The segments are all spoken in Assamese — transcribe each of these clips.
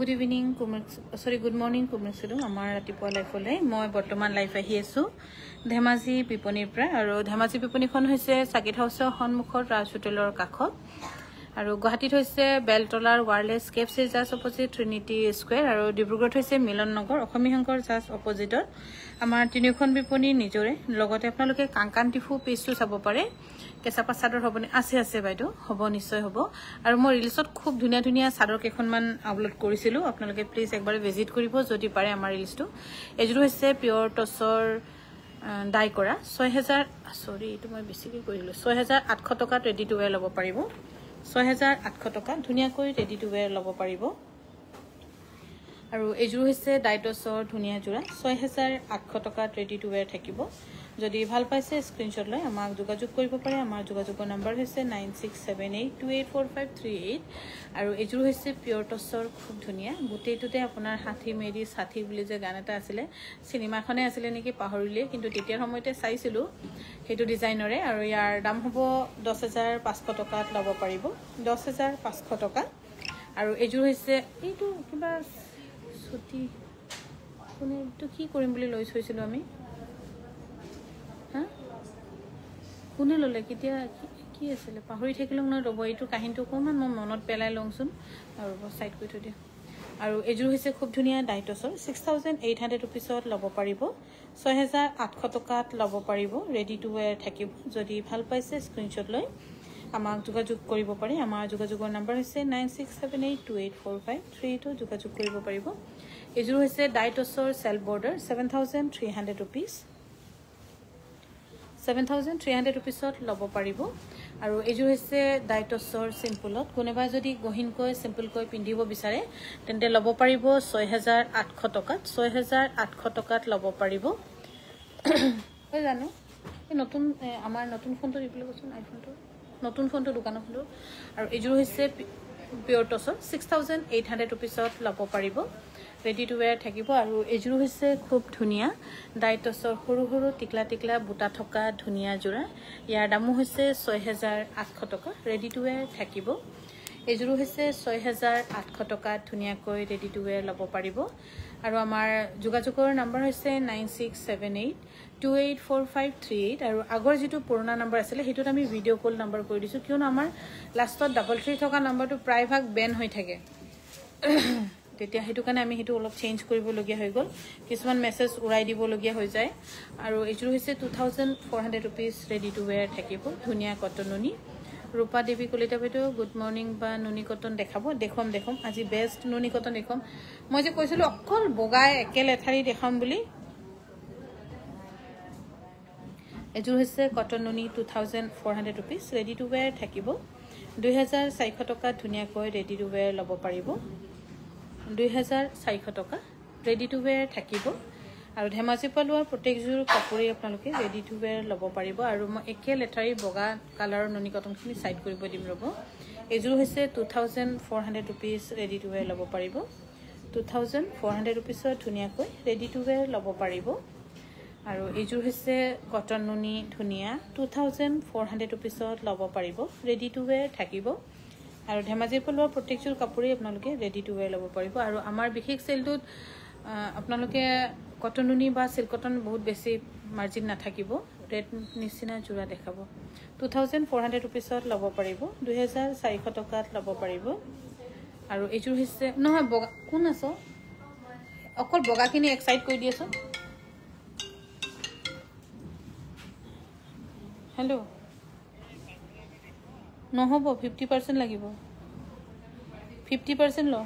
Good evening, good morning, Kumrasidu. Amar ratipuwa life ole. Moi bortoman life ahi asu. Dhemaji Piponir pra. Aro Dhemaji Piponikhon hoise Sakit House honmukhor Raj Hotelor kakhot. Aro Guwahatit hoise Beltolar Wireless Cafe just opposite Trinity Square. Aro Dibrugarh hoise Milan Nagar Okhomi Hankor just opposite. Amar tinikhon Piponi nijore. Logote apnaloke Kankantifu page to sabo pare. কেসাপা সাদৰ হবনি আছে বাইদো হব নিশ্চয় হব আৰু মই ৰিলছত খুব ধুনিয়া ধুনিয়া সাদৰ কেখনমান আপলোড কৰিছিলো আপোনালোকে প্লিজ একবাৰ ভিজিট কৰিব যদি পাৰে আমাৰ ৰিলছটো এজৰু হৈছে পিওৰ টছৰ ডাই কৰা 6000 সৰি এটো মই বেছিকৈ কৰিলো 6800 টকা ৰেডি টু ওয়্যাৰ ল'ব পাৰিব 6800 টকা ধুনিয়াকৈ ৰেডি টু ওয়্যাৰ ল'ব পাৰিব আৰু এজৰু হৈছে ডাইটছৰ ধুনিয়া জোৰা 6800 টকা ৰেডি টু ওয়্যাৰ থাকিব যদি ভাল পাইছে স্ক্ৰিনশ্বট লৈ আমাক যোগাযোগ কৰিব পাৰে আমাৰ যোগাযোগৰ নম্বৰ হৈছে 9678284538 আৰু এজৰু হৈছে পিওৰ টছৰ খুব ধুনিয়া গুটেইটোতে আপোনাৰ হাথি মেৰি সাথী বুলি যে গান এটা আছিল সিনেমাখনে আছিল নেকি পাহৰিলে কিন্তু তেতিয়াৰ সময়তে চাইছিলো হেতু ডিজাইনৰে আৰু ইয়াৰ দাম হ'ব 10500 টকাত ল'ব পাৰিব 10500 টকা আৰু এজৰু হৈছে এইটো কিবা সুতি কোনে তো কি কৰিম বুলি লৈ থৈছিলো আমি কোনে ললে কেতিয়া কি আছিল পাহৰি থাকিলো ন ৰব এইটো কাহিনীটো কোমান মই মনত পেলাই লংচোন আৰু সাইড কৰি থৈ দিও আৰু এজৰু হৈছে খুব ধুনিয়া ডাইটছৰ 6800 ৰুপিছত ল'ব পাৰিব 6800 টকাত ল'ব পাৰিব ৰেডি টু ওয়্যাৰ থাকিব যদি ভাল পাইছে স্ক্ৰিনশ্বট লৈ আমাক যোগাযোগ কৰিব পাৰে আমাৰ যোগাযোগৰ নম্বৰ হৈছে 9678284538 যোগাযোগ কৰিব পাৰিব এজৰু হৈছে ডাইটছৰ সেলফ বৰ্ডাৰ 7300 ৰুপিছ 7300 ৰুপিছত ল'ব পাৰিব আৰু এজু হৈছে ডাইটছৰ সিম্পলত কোনেবা যদি গহিনকৈ সিম্পলকৈ পিন্ধিব বিচাৰে তেন্তে ল'ব পাৰিব 6800 টকাত 6800 টকাত ল'ব পাৰিব হয় জানো এই নতুন আমাৰ নতুন ফোনটো ৰিপ্লে কৰছন আইফোনটো নতুন ফোনটো দোকানত হলো আৰু এজু হৈছে পিওৰ টছৰ 6800 ৰুপিছত ল'ব পাৰিব ৰেডি টু ওয়্যাৰ থাকিব আৰু এজৰু হৈছে খুব ধুনিয়া ডাইটছৰ সৰু সৰু টিকলা টিকলা বুটা থকা ধুনিয়া জোৰা ইয়াৰ দামো হৈছে 6800 টকা ৰেডি টু ওয়্যাৰ থাকিব এজৰু হৈছে 6800 টকা ধুনিয়াকৈ ৰেডি টু ওয়্যাৰ ল'ব পাৰিব আৰু আমাৰ যোগাযোগৰ নম্বৰ হৈছে 9678284538 আৰু আগৰ যেটো পুৰণা নম্বৰ আছিল হেতুত আমি ভিডিও কল নম্বৰ কৰি দিছো কিয়নো আমাৰ লাষ্টত 33 থকা নম্বৰটো প্ৰায়ভাগ বেন হৈ থাকে তেতিয়া হেতু কাৰণে আমি হেতু অলপ চেঞ্জ কৰিব লগিয়া হৈ গল কিছুমান মেছেজ উৰাই দিব লগিয়া হৈ যায় আৰু এজৰু হৈছে 2400 ৰুপিছ ৰেডি টু ওয়্যাৰ থাকিব ধুনিয়া কটননি ৰূপা দেৱী কলিতা বাইদেউ গুড মৰ্নিং বা নুনি কটন দেখাব দেখম আজি বেষ্ট নুনি কটন দেখম মই যে কৈছিলো অকল বগাই একেল এথাৰি দেখাম বুলি এজৰু হৈছে কটন নুনি 2400 ৰুপিছ ৰেডি টু ওয়্যাৰ থাকিব 2400 টকা ধুনিয়াকৈ ৰেডি টু ওয়্যাৰ ল'ব পাৰিব 2400 টকা ৰেডি টু ওয়্যাৰ থাকিব আৰু ধেমাজি পালোৱাৰ প্ৰত্যেকযোৰ কাপোৰে আপোনালোকে ৰেডি টু ওয়্যাৰ ল'ব পাৰিব আৰু মই একে লেটাৰি বগা কালাৰৰ নুনি কটনখিনি সাইড কৰিব দিম ৰব এজোৰ হৈছে 2400 ৰুপিছ ৰেডি টু ওয়্যাৰ ল'ব পাৰিব 2400 ৰুপিছৰ ধুনিয়াকৈ ৰেডি টু ওয়্যাৰ ল'ব পাৰিব আৰু এজোৰ হৈছে কটন নুনি ধুনিয়া 2400 ৰুপিছত ল'ব পাৰিব ৰেডি টু ওয়্যাৰ থাকিব আৰু ধেমাজিৰ পলোৱা প্ৰত্যেকযোৰ কাপোৰে আপোনালোকে ৰেডি টু ওয়্যাৰ ল'ব পাৰিব আৰু আমাৰ বিশেষ সেলটোত আপোনালোকে কটন নুনি বা সিল্ক কটন বহুত বেছি মাৰ্জিন নাথাকিব ৰেড নিচিনা জোৰা দেখাব 2400 ৰুপিছত ল'ব পাৰিব 2400 টকাত ল'ব পাৰিব আৰু এজোৰ হৈছে নহয় বগা কোন আছে অকল বগাখিনি এক্সাইট কৰি দিয়েছো হেল্ল নহব 50% লাগিব 50% লো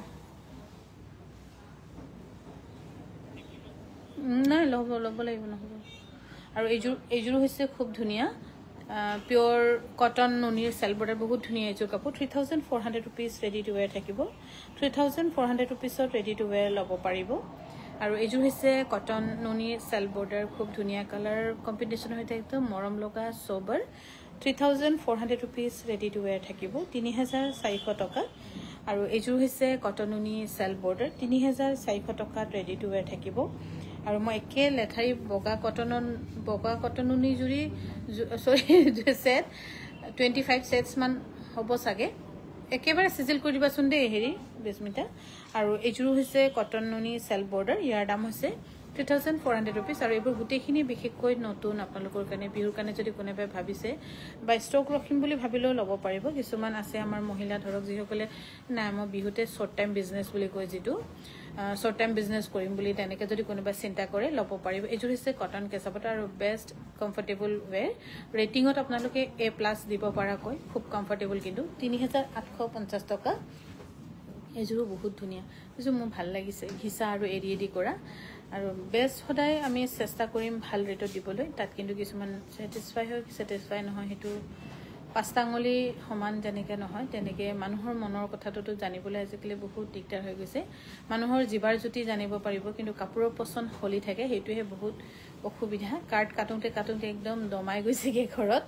নাই ল'ব লাগিব নহব আৰু এজোৰ হৈছে খুব ধুনিয়া পিওৰ কটন নুনিৰ সেলফ বৰ্ডাৰ বহুত ধুনিয়া এজোৰ কাপোৰ 3400 ৰুপিছ ৰেডি টু ওয়্যাৰ থাকিব 3400 ৰুপিছত ৰেডি টু ওয়্যাৰ ল'ব পাৰিব আৰু এজোৰ হৈছে কটন নুনি সেলফ বৰ্ডাৰ খুব ধুনিয়া কালাৰ কম্বিনেশ্যন হৈ থাকে মৰম লগা সোবৰ 3400 ৰুপিছ ৰেডি টু ওয়্যাৰ থাকিব 3400 টকা আৰু এজোৰ হৈছে কটন নুনি সেলফ বৰ্ডাৰ 3400 টকাত ৰেডি টু ওয়্যাৰ থাকিব আৰু মই একে লেথাৰি বগা কটন নুনি জুৰি সৰি সেট 25 সেটস মান হ'ব সাগে একেবাৰে সিজিল কৰি দিবাচোন দে হেৰি বিস্মিতা আৰু এইযোৰ হৈছে কটন নুনি সেলফ বৰ্ডাৰ ইয়াৰ দাম হৈছে 3400 rupees আৰু এইবোৰ গুটেখিনি বিশেষকৈ নতুন আপোনালোকৰ কাৰণে বিহুৰ কাৰণে যদি কোনোবাই ভাবিছে বা ষ্টক ৰখিম বুলি ভাবিলেও ল'ব পাৰিব কিছুমান আছে আমাৰ মহিলা ধৰক যিসকলে নাই মই বিহুতে শৰ্ট টাইম বিজনেছ বুলি কয় যেটো শৰ্ট টাইম বিজনেছ কৰিম বুলি তেনেকৈ যদি কোনোবাই চিন্তা কৰে ল'ব পাৰিব এইযোৰ হৈছে কটন কেঁচাপাতৰ আৰু বেষ্ট কমফৰ্টেবল ৱেৰ ৰেটিঙত আপোনালোকে A+ দিব পৰাকৈ খুব কমফৰ্টেবল কিন্তু 3850 টকা এইযোৰো বহুত ধুনীয়া এইযোৰ মোৰ ভাল লাগিছে ঘিচা আৰু এৰি কৰা আৰু বেষ্ট সদায় আমি চেষ্টা কৰিম ভাল ৰেটত দিবলৈ তাত কিন্তু কিছুমান স্যাটিসফাই নহয় হেতু পাঁচটা আঙুলি সমান যেনেকৈ নহয় তেনেকৈ মানুহৰ মনৰ কথাটো জানিবলৈ আজিকালি বহুত দিগদাৰ হৈ গৈছে মানুহৰ জিবাৰ জুতি জানিব পাৰিব কিন্তু কাপোৰৰ পছন্দ হলি থাকে হেতুহে বহুত অসুবিধা কাৰ্ড কাটোতে একদম দমাই গৈছেগে ঘৰত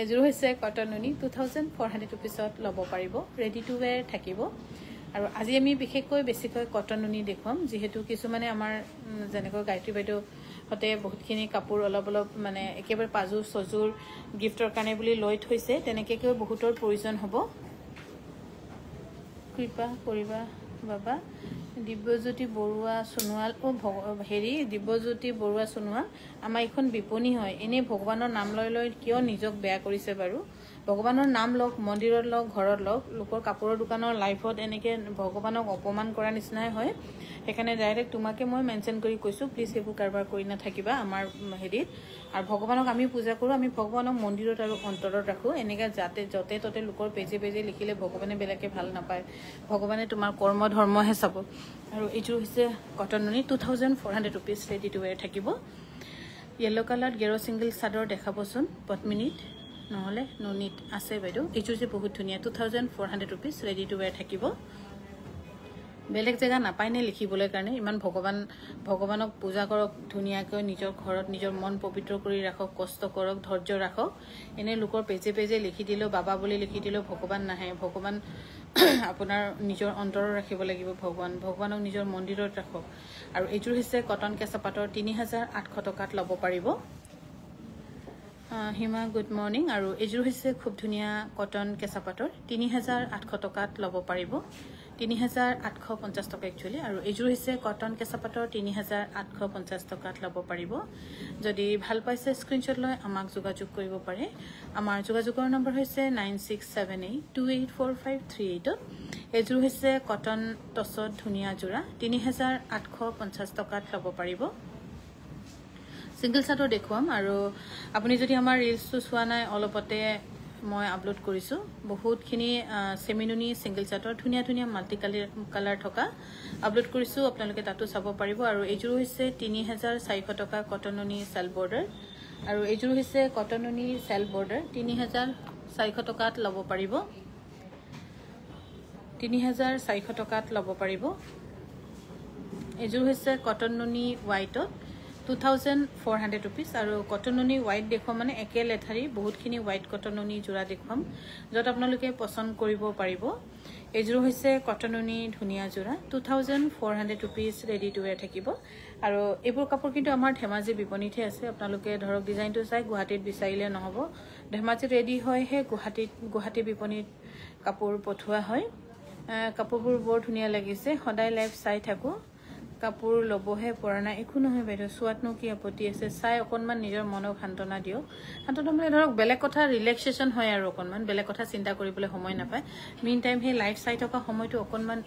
এযোৰ হৈছে কটন নুনি 2400 rupeesত ল'ব পাৰিব ৰেডি টু ওয়্যাৰ থাকিব আৰু আজি আমি বিশেষকৈ বেছিকৈ কটন নুনি দেখুৱাম যেহেতু কিছুমানে আমাৰ যেনেকৈ গায়ত্ৰী বাইদেউ হতে বহুতখিনি কাপোৰ অলপ মানে একেবাৰে পাজুৰ সজুৰ গিফটৰ কাৰণে বুলি লৈ থৈছে তেনেকৈ বহুতৰ প্ৰয়োজন হ'ব কৃপা কৰিবা বাবা দিব্যজ্যোতি বৰুৱা সোণোৱাল দিব্যজ্যোতি বৰুৱা সোণোৱাল আমাৰ এখন বিপণী হয় এনে ভগৱানৰ নাম লৈ কিয় নিজক বেয়া কৰিছে বাৰু ভগৱানৰ নাম লওক মন্দিৰত লওক ঘৰত লওক লোকৰ কাপোৰৰ দোকানৰ লাইফত এনেকৈ ভগৱানক অপমান কৰা নিচিনাই হয় সেইকাৰণে ডাইৰেক্ট তোমাকে মই মেনশন কৰি কৈছো প্লিজ এইবোৰ কাৰবাৰ কৰি নাথাকিবা আমাৰ হেৰিত আৰু ভগৱানক আমি পূজা কৰো আমি ভগৱানক মন্দিৰত আৰু অন্তৰত ৰাখো এনেকৈ যাতে যতে ততে লোকৰ পেজে লিখিলে ভগৱানে বেলেগে ভাল নাপায় ভগৱানে তোমাৰ কৰ্ম ধৰ্মহে চাব আৰু এইযোৰ হৈছে কটন নুনি 2400 rupees ৰেডি টু ওয়্যাৰ থাকিব ইয়েলো কালাৰ গেৰো সিঙ্গেল চাদৰ দেখাবচোন পদ্মিনীত নহলে নুনিত আছে বাইদেউ এইযোৰ যে বহুত ধুনীয়া 2400 rupees ৰেডি টু ওয়্যাৰ থাকিব বেলেগ জায়গা নাপায় নে লিখিবলৈ কাৰণে ইমান ভগৱানক পূজা কৰক ধুনীয়াকৈ নিজৰ ঘৰত নিজৰ মন পবিত্ৰ কৰি ৰাখক কষ্ট কৰক ধৈৰ্য ৰাখক এনে লোকৰ পেজে লিখি দিলো বাবা বুলি লিখি দিলো ভগৱান নাহে ভগৱান আপোনাৰ নিজৰ অন্তৰত ৰাখিব লাগিব ভগৱানক নিজৰ মন্দিৰত ৰাখক আৰু এইযোৰ হৈছে কটন কেঁচাপাতৰ 3800 টকাত ল'ব পাৰিব হিমা গুড মৰ্নিং আৰু এইযোৰ হৈছে খুব ধুনীয়া কটন কেঁচাপাতৰ 3800 টকাত ল'ব পাৰিব 3850 টকা একচুয়ালি আৰু এইযোৰ হৈছে কটন কেঁচাপাতৰ 3850 টকাত ল'ব পাৰিব যদি ভাল পাইছে স্ক্ৰিনশ্বট লৈ আমাক যোগাযোগ কৰিব পাৰে আমাৰ যোগাযোগৰ নম্বৰ হৈছে 9678284538 এইযোৰ হৈছে কটন টছত ধুনীয়া জোৰা 3850 টকাত ল'ব পাৰিব সিঙ্গেল চাদৰ দেখুৱাম আৰু আপুনি যদি আমাৰ ৰিলছটো চোৱা নাই অলপতে মই আপলোড কৰিছো বহুতখিনি সেমিনুনি সিঙ্গেল চাদৰ ধুনীয়া মাল্টি কালাৰ থকা আপলোড কৰিছো আপোনালোকে তাতো চাব পাৰিব আৰু এইযোৰ হৈছে 3400 টকা কটন নুনি সেলফ বৰ্ডাৰ আৰু এইযোৰ হৈছে কটন নুনি সেলফ বৰ্ডাৰ 3400 টকাত ল'ব পাৰিব 3400 টকাত ল'ব পাৰিব এইযোৰ হৈছে কটন নুনি হোৱাইটত 2400 rupees আৰু কটন নুনি হোৱাইট দেখুৱাম মানে একে লেথাৰি বহুতখিনি হোৱাইট কটন নুনি জোৰা দেখুৱাম যত আপোনালোকে পছন্দ কৰিব পাৰিব এইযোৰ হৈছে কটন নুনি ধুনীয়া জোৰা 2400 rupees ৰেডি টু ওয়্যাৰ থাকিব আৰু এইবোৰ কাপোৰ কিন্তু আমাৰ ধেমাজি বিপণীতে আছে আপোনালোকে ধৰক ডিজাইনটো চাই গুৱাহাটীত বিচাৰিলে নহব ধেমাজিত ৰেডি হয় হে গুৱাহাটী বিপণীত কাপোৰ পঠোৱা হয় কাপোৰবোৰ বৰ ধুনীয়া লাগিছে সদায় লাইভ চাই থাকো কাপোৰ লবহে পৰা নাই একো নহয় বাইদেউ সোৱাতনো কি আপত্তি আছে চাই অকনমান নিজৰ মনক শান্তনা দিয়ক শান্তনা মানে ধৰক বেলেগ কথা ৰিলেক্সেশন হয় আৰু অকনমান বেলেগ কথা চিন্তা কৰিবলৈ সময় নাপায় মিন টাইম হে লাইভ চাই থকা সময়টো অকনমান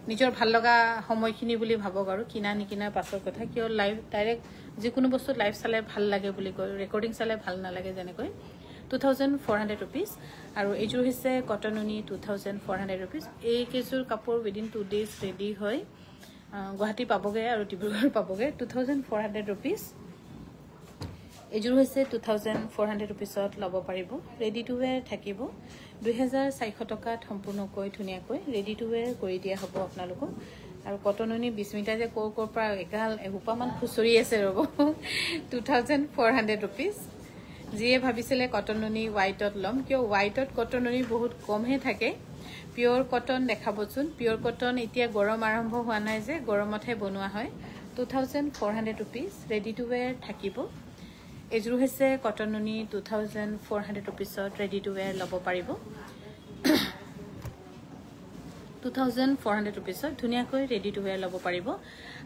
নিজৰ ভাল লগা সময়খিনি বুলি ভাবক আৰু কিনা নিকিনা পাছৰ কথা কিয় লাইভ ডাইৰেক্ট যিকোনো বস্তু লাইভ চালে ভাল লাগে বুলি কয় ৰেকৰ্ডিং চালে ভাল নালাগে যেনেকৈ 2400 rupees আৰু এইযোৰ হৈছে কটন নুনি 2400 rupees এই কেজুৰ কাপোৰ উইদিন 2 days ৰেডি হয় গুৱাহাটী পাবগে আৰু ডিব্ৰুগড় পাবগে 2400 rupees এইযোৰ হৈছে 2400 rupeesত ল'ব পাৰিব ৰেডি টু ওয়্যাৰ থাকিব 2400 টকাত সম্পূৰ্ণকৈ ধুনীয়াকৈ ৰেডি টু ওয়্যাৰ কৰি দিয়া হ'ব আপোনালোকক আৰু কটন নুনি বিস্মিতা যে কৰ পৰা এগোপামান খুচৰি আছে ৰব 2400 rupees যিয়ে ভাবিছিলে কটন নুনি হোৱাইটত ল'ম কিয় হোৱাইটত কটন নুনি বহুত কমহে থাকে পিওৰ কটন দেখাবচোন পিওৰ কটন এতিয়া গৰম আৰম্ভ হোৱা নাই যে গৰমতহে বনোৱা হয় 2400 rupees ৰেডি টু ওয়্যাৰ থাকিব এযোৰ হৈছে কটন নুনি 2400 rupeesত ৰেডি টু ওয়্যাৰ ল'ব পাৰিব 2400 rupees ধুনিয়াকৈ ৰেডি টু ওয়্যাৰ ল'ব পাৰিব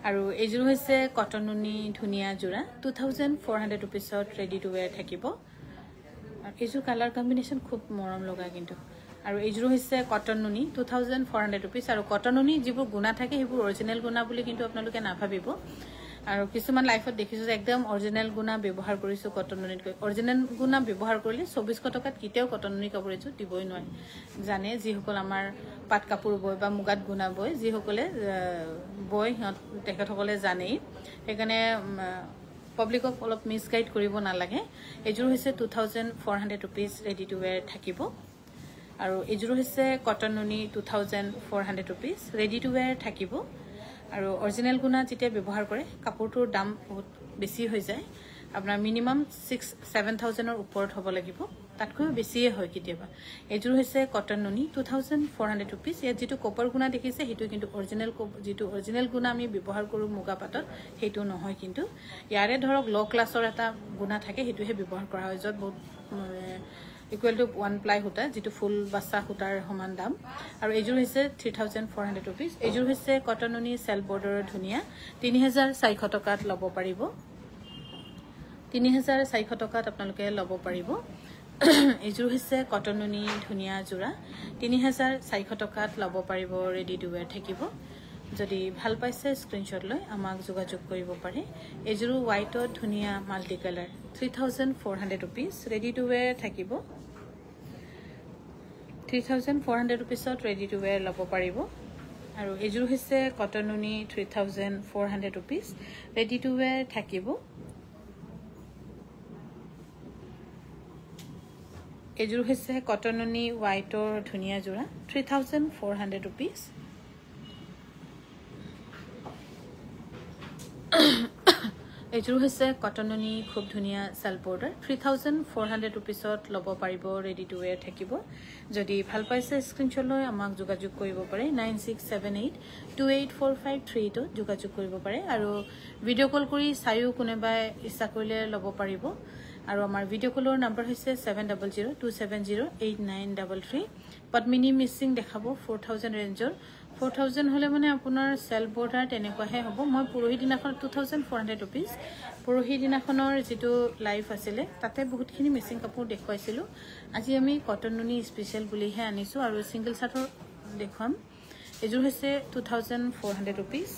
আৰু এইযোৰ হৈছে কটন নুনি ধুনিয়া জোৰা 2400 rupees ৰেডি টু ওয়্যাৰ থাকিব আৰু এইযোৰ কালাৰ কম্বিনেশ্যন খুব মৰম লগা কিন্তু আৰু এইযোৰ হৈছে কটন নুনি 2400 rupees আৰু কটন নুনি যিবোৰ গুণা থাকে সেইবোৰ অৰিজিনাল গুণা বুলি কিন্তু আপোনালোকে নাভাবিব আৰু কিছুমান লাইফত দেখিছো যে একদম অৰিজিনাল গুণা ব্যৱহাৰ কৰিছো কটন নুনিতকৈ অৰিজিনাল গুণা ব্যৱহাৰ কৰিলে 2400 টকাত কিতেও কটন নুনি কাপোৰ এযোৰ দিবই নোৱাৰে জানে যিসকল আমাৰ পাট কাপোৰ বয় বা মুগাত গুণা বয় যিসকলে বয় তেখেতসকলে জানেই সেইকাৰণে পাব্লিকক অলপ মিসগাইড কৰিব নালাগে এইযোৰ হৈছে 2400 rupees ৰেডি টু ওয়্যাৰ থাকিব আৰু এইযোৰ হৈছে কটন নুনি 2400 rupees ৰেডি টু ওয়্যাৰ থাকিব আৰু অৰিজিনাল গুণা যেতিয়া ব্যৱহাৰ কৰে কাপোৰটোৰ দাম বহুত বেছি হৈ যায় আপোনাৰ মিনিমাম 6-7,000 ৰ ওপৰত হ'ব লাগিব তাতকৈ বেছিয়ে হয় কিতেবা এইযোৰ হৈছে কটন নুনি 2400 rupees ইয়াত যেটো কপাৰ গুণা দেখিছে হেতু কিন্তু অৰিজিনাল যেটো অৰিজিনাল গুণা আমি ব্যৱহাৰ কৰো মুগা পাটত হেতু নহয় কিন্তু ইয়াৰে ধৰক লো ক্লাছৰ এটা গুণা থাকে হেতুহে ব্যৱহাৰ কৰা হয় যত বহুত equal to one ply huta jitu full bassa hutar homan dam aru ejur hoise 3400 rupees ejur hoise cotton uni cell border dhunia 3400 tokat lobo paribo 3400 tokat apnaloke lobo paribo ejur hoise cotton uni dhunia jura 3400 tokat lobo paribo ready to wear thakibo যদি ভাল পাইছে স্ক্রিনশট লৈ আমাক যোগাযোগ কৰিব পাৰে এজৰু হোৱাইটত ধুনিয়া multi colour 3400 rupees ready to where থাকিব 3400 rupees ৰেডি টু ওয়্যাৰ ল'ব পাৰিব আৰু এজৰু হৈছে কটন নুনি 3400 rupees ৰেডি টু ওয়্যাৰ থাকিব এজৰু হৈছে কটন নুনি হোৱাইটৰ ধুনিয়া জোৰা 3400 rupees এজৰু হৈছে কটন নুনি খুব ধুনিয়া সেল বৰ্ডাৰ 3400 rupees ল'ব পাৰিব ৰেডি টু ওয়্যাৰ থাকিব যদি ভাল পাইছে স্ক্ৰিনশ্বট লৈ আমাক যোগাযোগ কৰিব পাৰে 9678284538 যোগাযোগ কৰিব পাৰে আৰু ভিডিও কল কৰি চাইও কোনেবা ইচ্ছা কৰিলে ল'ব পাৰিব আৰু আমাৰ ভিডিও কলৰ নম্বৰ হৈছে 7002708933 পদ্মিনী মিক্সিং দেখাব 4000 ৰেঞ্জৰ 4000 হলে মানে আপোনাৰ সেল বৰ্ডাৰ তেনেকুৱাহে হ'ব মই পুৰহি দিনাখন 2400 rupees পুৰহি দিনাখনৰ যেটো লাইভ আছিল তাতে বহুতখিনি মিক্সিং কাপোৰ দেখুৱাইছিল আজি আমি কটন নুনি স্পেশাল বুলিহে আনিছো আৰু সিঙ্গেল শাৰ্টৰ দেখুৱাম এজুৰ হৈছে 2400 rupees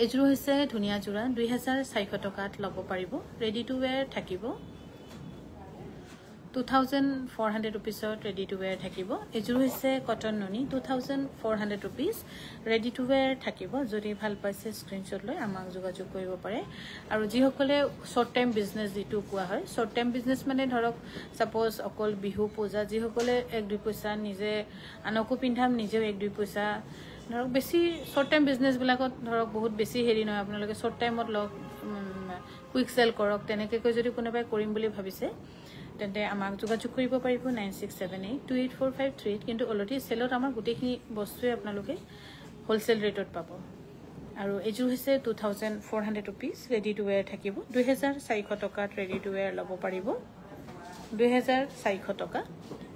এজুৰ হৈছে ধুনিয়া জোৰা 2400 টকাত ল'ব পাৰিব ৰেডি টু ওয়্যাৰ থাকিব 2400 rupees ৰেডি টু ওয়্যাৰ থাকিব এজুৰ হৈছে কটন নুনি 2400 rupees ৰেডি টু ওয়্যাৰ থাকিব যদি ভাল পাইছে স্ক্ৰিনশ্বট লৈ আমাক যোগাযোগ কৰিব পাৰে আৰু যিসকলে শৰ্ট টাইম বিজনেস যেটো কোৱা হয় শৰ্ট টাইম বিজনেস মানে ধৰক সাপোজ অকল বিহু পূজা যিসকলে 1-2 পইচা নিজে আনকো পিন্ধাম নিজেও 1-2 পইচা ধৰক বেছি শৰ্ট টাইম বিজনেস বিলাকত ধৰক বহুত বেছি হেৰি নহয় আপোনালোকে শৰ্ট টাইমত লগ কুইক সেল কৰক তেনেকৈ যদি কোনোবাই কৰিম বুলি ভাবিছে তেন্তে আমাক যোগাযোগ কৰিব পাৰিব 9678284538 কিন্তু অলৰেডি সেলত আমাৰ গুটেখিনি বস্তুৱে আপোনালোকে হোলসেল ৰেটত পাব আৰু এজুৰ হৈছে 2400 rupees ৰেডি টু ওয়্যাৰ থাকিব 2400 টকাত ৰেডি টু ওয়্যাৰ ল'ব পাৰিব 2400 টকা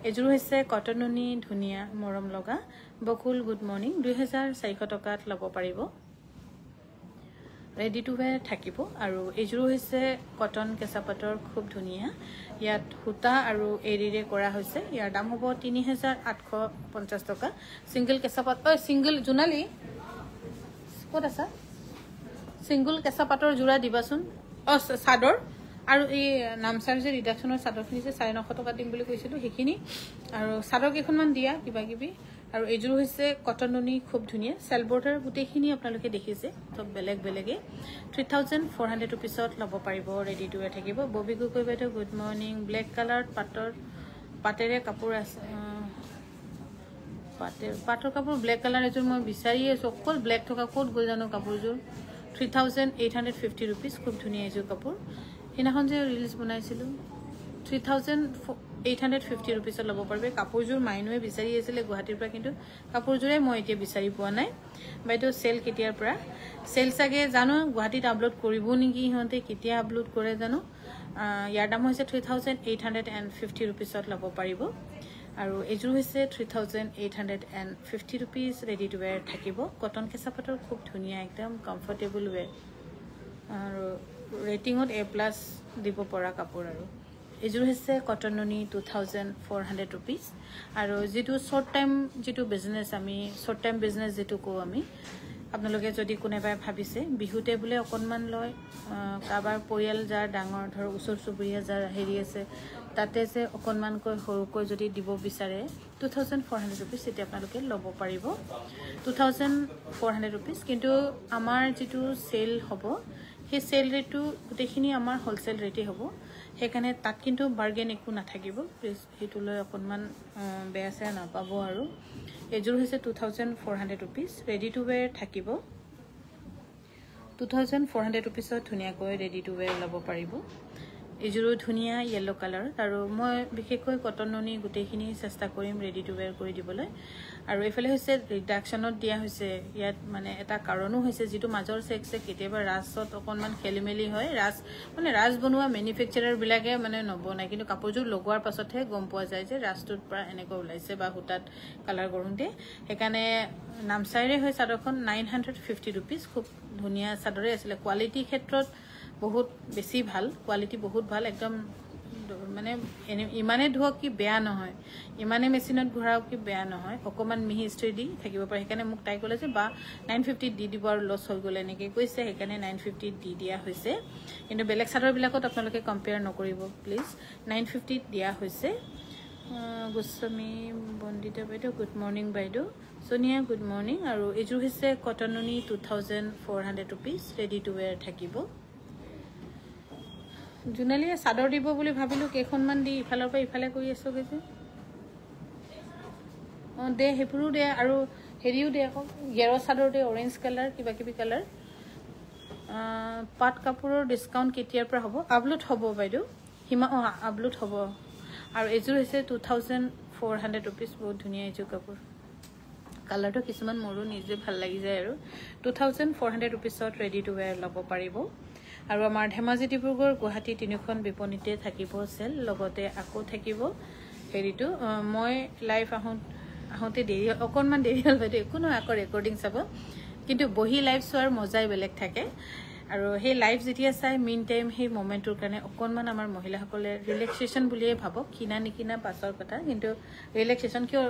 এজুৰ হৈছে কটন নুনি ধুনিয়া মৰম লগা বকুল গুড মৰ্নিং 2400 টকাত ল'ব পাৰিব ৰেডি টু ওয়্যাৰ থাকিব আৰু এজুৰ হৈছে কটন কেঁচাপাটৰ খুব ধুনিয়া ইয়াত হুতা আৰু এৰিৰে কৰা হৈছে ইয়াৰ দাম হ'ব 3850 টকা সিঙ্গেল কেঁচাপাট সিঙ্গেল জুনালি ক'ত আছে সিঙ্গেল কেঁচাপাটৰ জোৰা দিবাচোন সাদৰ আৰু এই নামচাৰ যে ৰিডাকশনৰ সাদৰখিনি যে 950 টকা দিম বুলি কৈছিলো হেখিনি আৰু সাদৰ কেখনমান দিয়া কিবা কিবি আৰু এজুৰ হৈছে কটন নুনি খুব ধুনিয়া সেল বৰ্ডাৰ গুটেখিনি আপোনালোকে দেখিছে তো বেলেগ বেলেগে 3400 rupees ল'ব পাৰিব ৰেডি টু ওয়্যাৰ থাকিব ববি গগৈ বাইদেউ গুড মৰ্নিং ব্ল্যাক কালাৰ পাটেৰে কাপোৰ আছে পাটৰ কাপোৰ ব্ল্যাক কালাৰ এজুৰ মই বিচাৰি আছো অকল ব্ল্যাক থকা কোট গৈ জানো কাপোৰজুৰ 3850 rupees খুব ধুনিয়া এজুৰ কাপোৰ হিনাখন যে ৰিলিজ বনাইছিলো 3850 rupees ল'ব পাৰিবে কাপোৰজুৰ মাইনুৱে বিচাৰি আছিল গুৱাহাটীৰ পৰা কিন্তু কাপোৰজুৰে মই এতিয়া বিচাৰি পোৱা নাই বাইদেউ সেল কেতিয়াৰ পৰা সেল সাগে জানো গুৱাহাটীত আপলোড কৰিব নেকি হতে কেতিয়া আপলোড কৰে জানো ইয়াৰ দাম হৈছে 3850 rupees ল'ব পাৰিব আৰু এযোৰ হৈছে 3850 rupees ৰেডি টু ৱেৰ থাকিব কটন কেঁচা পাটৰ খুব ধুনীয়া একদম কমফৰ্টেবল ৱেৰ আৰু ৰেটিঙত A+ দিব পৰা কাপোৰ আৰু এযোৰ হৈছে কটন নুনি 2400 rupees আৰু যেটো শৰ্ট টাইম যেটো বিজনেস আমি শৰ্ট টাইম বিজনেস যেটো কো আমি আপোনালোকে যদি কোনেবাই ভাবিছে বিহুতে বুলে অকনমান লয় কাবাৰ পৰিয়াল যাৰ ডাঙৰ ধৰ উচৰ সুবুৰিয়া যাৰ হেৰি আছে তাতে যে অকনমান কৈ হৰুকৈ যদি দিব বিচাৰে 2400 rupees এটা আপোনালোকে লব পাৰিব 2400 rupees কিন্তু আমাৰ যেটো সেল হ'ব সেই সেল ৰেটটো গোটেখিনি আমাৰ হোলসেল ৰেটে হ'ব হেকানে তাত কিন্তু বাৰ্গেন একো নাথাকিব প্লিজ হেতু লৈ অকনমান বেয়াছে নাপাব আৰু এযোৰ হৈছে 2400 rupees ৰেডি টু ৱেৰ থাকিব 2400 rupees ধুনিয়াকৈ ৰেডি টু ৱেৰ লব পাৰিব এযোৰো ধুনিয়া ইয়েলো কালাৰ আৰু মই বিশেষকৈ কটন নুনি গুটেখিনি চেষ্টা কৰিম ৰেডি টু ৱেৰ কৰি দিবলৈ আৰু এফালে হৈছে ৰিডাকশনত দিয়া হৈছে ইয়াত মানে এটা কাৰণো হৈছে যেটো মাজৰ সেক্সে কেতিয়াবা ৰাজত অকনমান খেলিমেলি হয় ৰাজ বনোৱা ম্যানুফ্যাকচাৰাৰ বিলাকে মানে নবনাই কিন্তু কাপোৰযোৰ লগোৱাৰ পাছতহে গম পোৱা যায় যে ৰাজটোৰ পৰা এনেকৈ ওলাইছে বা হুটাত কালাৰ কৰোঁতে হেকানে নামচাইৰে হৈ চাদৰখন 950 rupees খুব ধুনিয়া চাদৰে আছিল কোৱালিটি ক্ষেত্ৰত বহুত বেছি ভাল কোৱালিটি বহুত ভাল একদম মানে ইমানে ধুক কি বেয়া নহয় ইমানে মেচিনত ঘৰাও কি বেয়া নহয় অকমান মিহি ষ্ট্ৰি দি থাকিব পাৰে হেকানে মোক টাই কলে যে বা 950 দি দিব আৰু লস হৈ গলে নেকি কৈছে হেকানে 950 দি দিয়া হৈছে কিন্তু বেলেগ চাদৰ বিলাকত আপোনালোকে কম্পেয়াৰ নকৰিব প্লিজ 950 দিয়া হৈছে গোস্বামী বন্দিতা বাইদেউ গুড মৰ্নিং বাইদেউ সোনিয়া গুড মৰ্নিং আৰু এযোৰ হৈছে কটন নুনি 2400 rupees ৰেডি টু ৱেৰ থাকিব জুনালিয়ে চাদৰ দিব বুলি ভাবিলো কেখনমান দি ইফালৰ পৰা ইফালে কৰি আছোগে যে দে হেপুৰু দে আৰু হেৰিও দে আকৌ গেৰ চাদৰ দে অৰেঞ্জ কালাৰ কিবা কিবি কালাৰ পাট কাপোৰৰ ডিসকাউন্ট কেতিয়াৰ পৰা হ'ব আপলোড হ'ব বাইদেউ হিমা আপলোড হ'ব আৰু এযোৰ হৈছে 2400 rupees বহুত ধুনিয়া এযোৰ কাপোৰ কালাৰটো কিছুমান মোৰো নিজে ভাল লাগি যায় আৰু 2400 rupees ৰেডি টু ৱেৰ লব পাৰিব আৰু আমাৰ ধেমাজি ডিব্ৰুগড় গুৱাহাটী তিনিখন বিপণীতে থাকিব সেল লগতে আকৌ থাকিব হেৰিটো মই লাইভ আহোতে দেৰি অকনমান দেৰি হল বাইদেউ কোনো আকৌ ৰেকৰ্ডিং চাব কিন্তু বহি লাইভ চোৱাৰ মজাই বেলেগ থাকে আৰু সেই লাইভ যেতিয়া চাই মিন টাইম সেই মোমেন্টৰ কাৰণে অকনমান আমাৰ মহিলাসকলে ৰিলেক্সেশন বুলিয়ে ভাবক কিনা নিকিনা পাছৰ কথা কিন্তু ৰিলেক্সেশন কিয়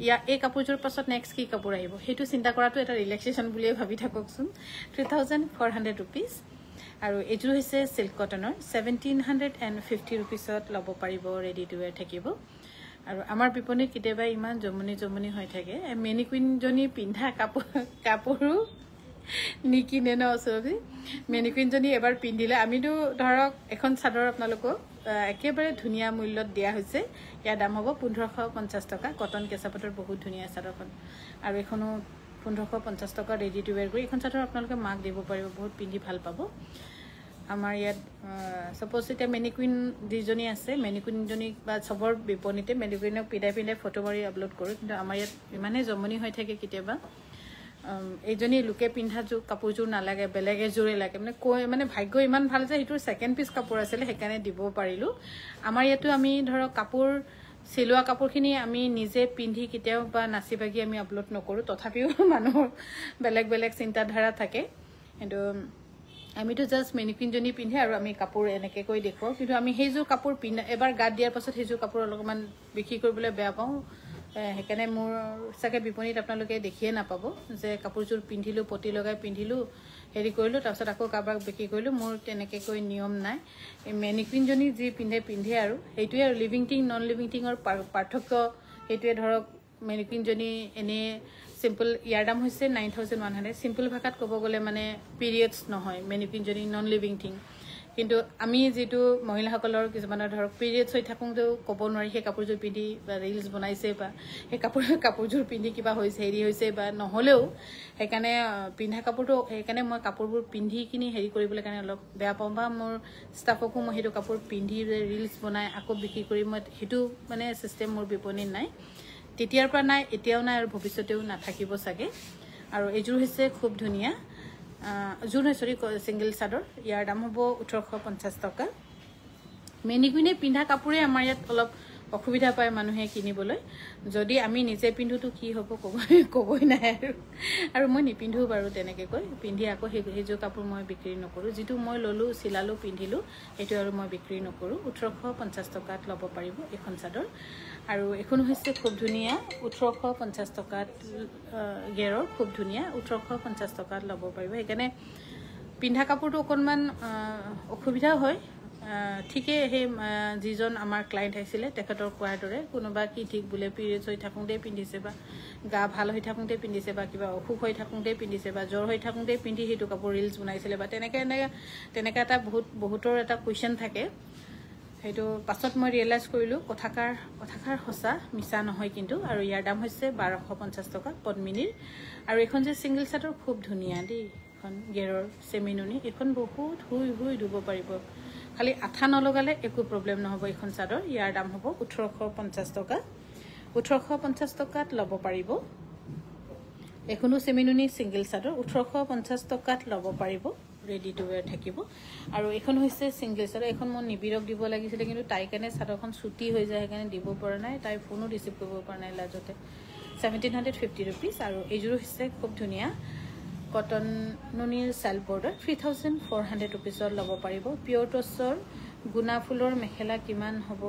ইয়া এই কাপোৰজোৰ পাছত নেক্সট কি কাপোৰ আহিব হেতু চিন্তা কৰাটো এটা ৰিলেক্সেশন বুলিয়ে ভাবি থাককচোন 3400 rupees আৰু এযোৰ হৈছে সিল্ক কটনৰ 1750 rupees লব পাৰিব ৰেডি টু ৱেৰ থাকিব আৰু আমাৰ বিপণীত কেতিয়াবা ইমান জমনি হৈ থাকে মেনিকুইন জনী পিন্ধা কাপোৰো নিকিনে ন সবি মেনিকুইন জনী এবাৰ পিন্ধিলে আমিতো ধৰক এখন চাদৰ আপোনালোকক একেবাৰে ধুনিয়া মূল্যত দিয়া হৈছে ইয়াৰ দাম হ'ব 1550 টকা কটন কেঁচাপাটৰ বহুত ধুনিয়া চাদৰখন আৰু এখনো 1550 টকা ৰেডি টু ৱেৰ কৰি এখন চাদৰ আপোনালোকে মাক দিব পাৰিব বহুত পিন্ধি ভাল পাব আমাৰ ইয়াত সাপোজ এটা মেনিকুইন দুজনী আছে মেনিকুইন জনী বা সবৰ বিপণীতে মেনিকুইনক পিডাই ফটো মাৰি আপলোড কৰো কিন্তু আমাৰ ইয়াত ইমানে জমনি হৈ থাকে কেতিয়াবা এইজনী লুকে পিন্ধা যে কাপোৰজোৰ নালাগে বেলেগে জোৰে লাগে মানে ভাগ্য ইমান ভাল যে হিটোৰ সেকেন্ড পিস কাপোৰ আছিল হেকানে দিব পাৰিলো আমাৰ ইয়াতো আমি ধৰক কাপোৰ সিলোৱা কাপোৰখিনি আমি নিজে পিন্ধি কিতেও বা নাচি বাগি আমি আপলোড নকৰো তথাপিও মানুহৰ বেলেগ চিন্তা ধাৰা থাকে কিন্তু আমিতো জাস্ট মেনিকুইন জনী পিন্ধে আৰু আমি কাপোৰ এনেকে কৈ দেখো কিন্তু আমি হেইজোৰ কাপোৰ পিন্ধা এবাৰ গাত দিয়াৰ পাছত হেইজোৰ কাপোৰ অলপমান বিক্ৰী কৰিবলৈ বেয়া পাওঁ হেকানে মোৰ সাকে বিপণীত আপোনালোকে দেখিয়ে নাপাব যে কাপোৰজোৰ পিন্ধিলো পটি লগাই পিন্ধিলো হেৰি কৰিলো তাৰপিছত আকৌ কাবাক বিক্ৰী কৰিলো মোৰ তেনেকে কৈ নিয়ম নাই মেনিকুইন জনী যি পিন্ধে আৰু হেইটোৱে আৰু লিভিং থিং নন লিভিং থিংৰ পাৰ্থক্য হেইটোৱে ধৰক মেনিকুইন জনী এনে সিম্পল ইয়াৰ দাম হৈছে 9100 সিম্পল ভাষাত ক'ব গলে মানে পিৰিয়ডছ নহয় মেনিকুইন জনী নন লিভিং থিং কিন্তু আমি যেটো মহিলাসকলৰ কিছুমানৰ ধৰক পিৰিয়ডছ হৈ থাকোঁতেও ক'ব নোৱাৰি সেই কাপোৰজোৰ পিন্ধি বা ৰিলছ বনাইছে বা সেই কাপোৰজোৰ পিন্ধি কিবা হৈছে হেৰি হৈছে বা নহলেও হেকানে পিন্ধা কাপোৰটো হেকানে মই কাপোৰবোৰ পিন্ধি কিনি হেৰি কৰিবলৈ কাৰণে অলপ বেয়া পাওঁ বা মোৰ ষ্টাফকো মই হেতু কাপোৰ পিন্ধি ৰিলছ বনাই আকৌ বিক্ৰী কৰি মই হেতু মানে সিস্টেম মোৰ বিপণীত নাই তেতিয়াৰ পৰা নাই এতিয়াও নাই আৰু ভৱিষ্যতেও নাথাকিব সাগে আৰু এযোৰ হৈছে খুব ধুনিয়া জুনেশ্বৰী সিঙ্গল চাদৰ ইয়াৰ দাম হ'ব 1850 টকা মেনিকুইনে পিন্ধা কাপোৰে আমাৰ ইয়াত অলপ অসুবিধা পায় মানুহে কিনিবলৈ যদি আমি নিজে পিন্ধোতো কি হ'ব ক'বই নাই আৰু মই নিপিন্ধো বাৰু তেনেকৈ কৈ পিন্ধি আকৌ সেইযোৰ কাপোৰ মই বিক্ৰী নকৰোঁ যিটো মই ল'লোঁ চিলালোঁ পিন্ধিলোঁ সেইটো আৰু মই বিক্ৰী নকৰোঁ 1850 টকাত ল'ব পাৰিব এখন চাদৰ আৰু এখন হৈছে খুব ধুনীয়া 1850 টকাত গেৰৰ খুব ধুনীয়া 1850 টকাত ল'ব পাৰিব সেইকাৰণে পিন্ধা কাপোৰটো অকণমান অসুবিধা হয় ঠিকে সেই যিজন আমাৰ ক্লায়েণ্ট আহিছিলে তেখেতৰ কোৱাৰ দৰে কোনোবা কি ঠিক বোলে পিৰিয়ডছ হৈ থাকোঁতে পিন্ধিছে বা গা ভাল হৈ থাকোঁতে পিন্ধিছে বা কিবা অসুখ হৈ থাকোঁতে পিন্ধিছে বা জ্বৰ হৈ থাকোঁতে পিন্ধি সেইটো কাপোৰ ৰিলছ বনাইছিলে বা তেনেকৈ এটা বহুতৰ এটা কুৱেশ্যন থাকে সেইটো পাছত মই ৰিয়েলাইজ কৰিলোঁ কথাষাৰ সঁচা মিছা নহয় কিন্তু আৰু ইয়াৰ দাম হৈছে 1250 টকা পদ্মিনীৰ আৰু এখন যে ছিংগল চাদৰ খুব ধুনীয়া দেই এখন গেৰৰ চেমিনুনি এখন বহুত শুই ধুব পাৰিব খালি আঠা নলগালে একো প্ৰব্লেম নহ'ব এইখন চাদৰ ইয়াৰ দাম হ'ব 1850 টকা 1850 টকাত ল'ব পাৰিব এখনো চেমিনুনি ছিংগল চাদৰ 1850 টকাত ল'ব পাৰিব ৰেডি টু ৱেৰ থাকিব আৰু এখন হৈছে ছিংগল চাদৰ এখন মই নিবিৰক দিব লাগিছিলে কিন্তু তাই কাৰণে চাদৰখন ছুটি হৈ যায় সেইকাৰণে দিব পৰা নাই তাই ফোনো ৰিচিভ কৰিব পৰা নাই লাজতে 1750 ৰুপিজ আৰু এইযোৰ হৈছে খুব ধুনীয়া কটন নুনিৰ চেল্ফ বৰ্ডাৰ 3400 ৰুপিজত ল'ব পাৰিব পিয়ৰ টছৰ গুণা ফুলৰ মেখেলা কিমান হ'ব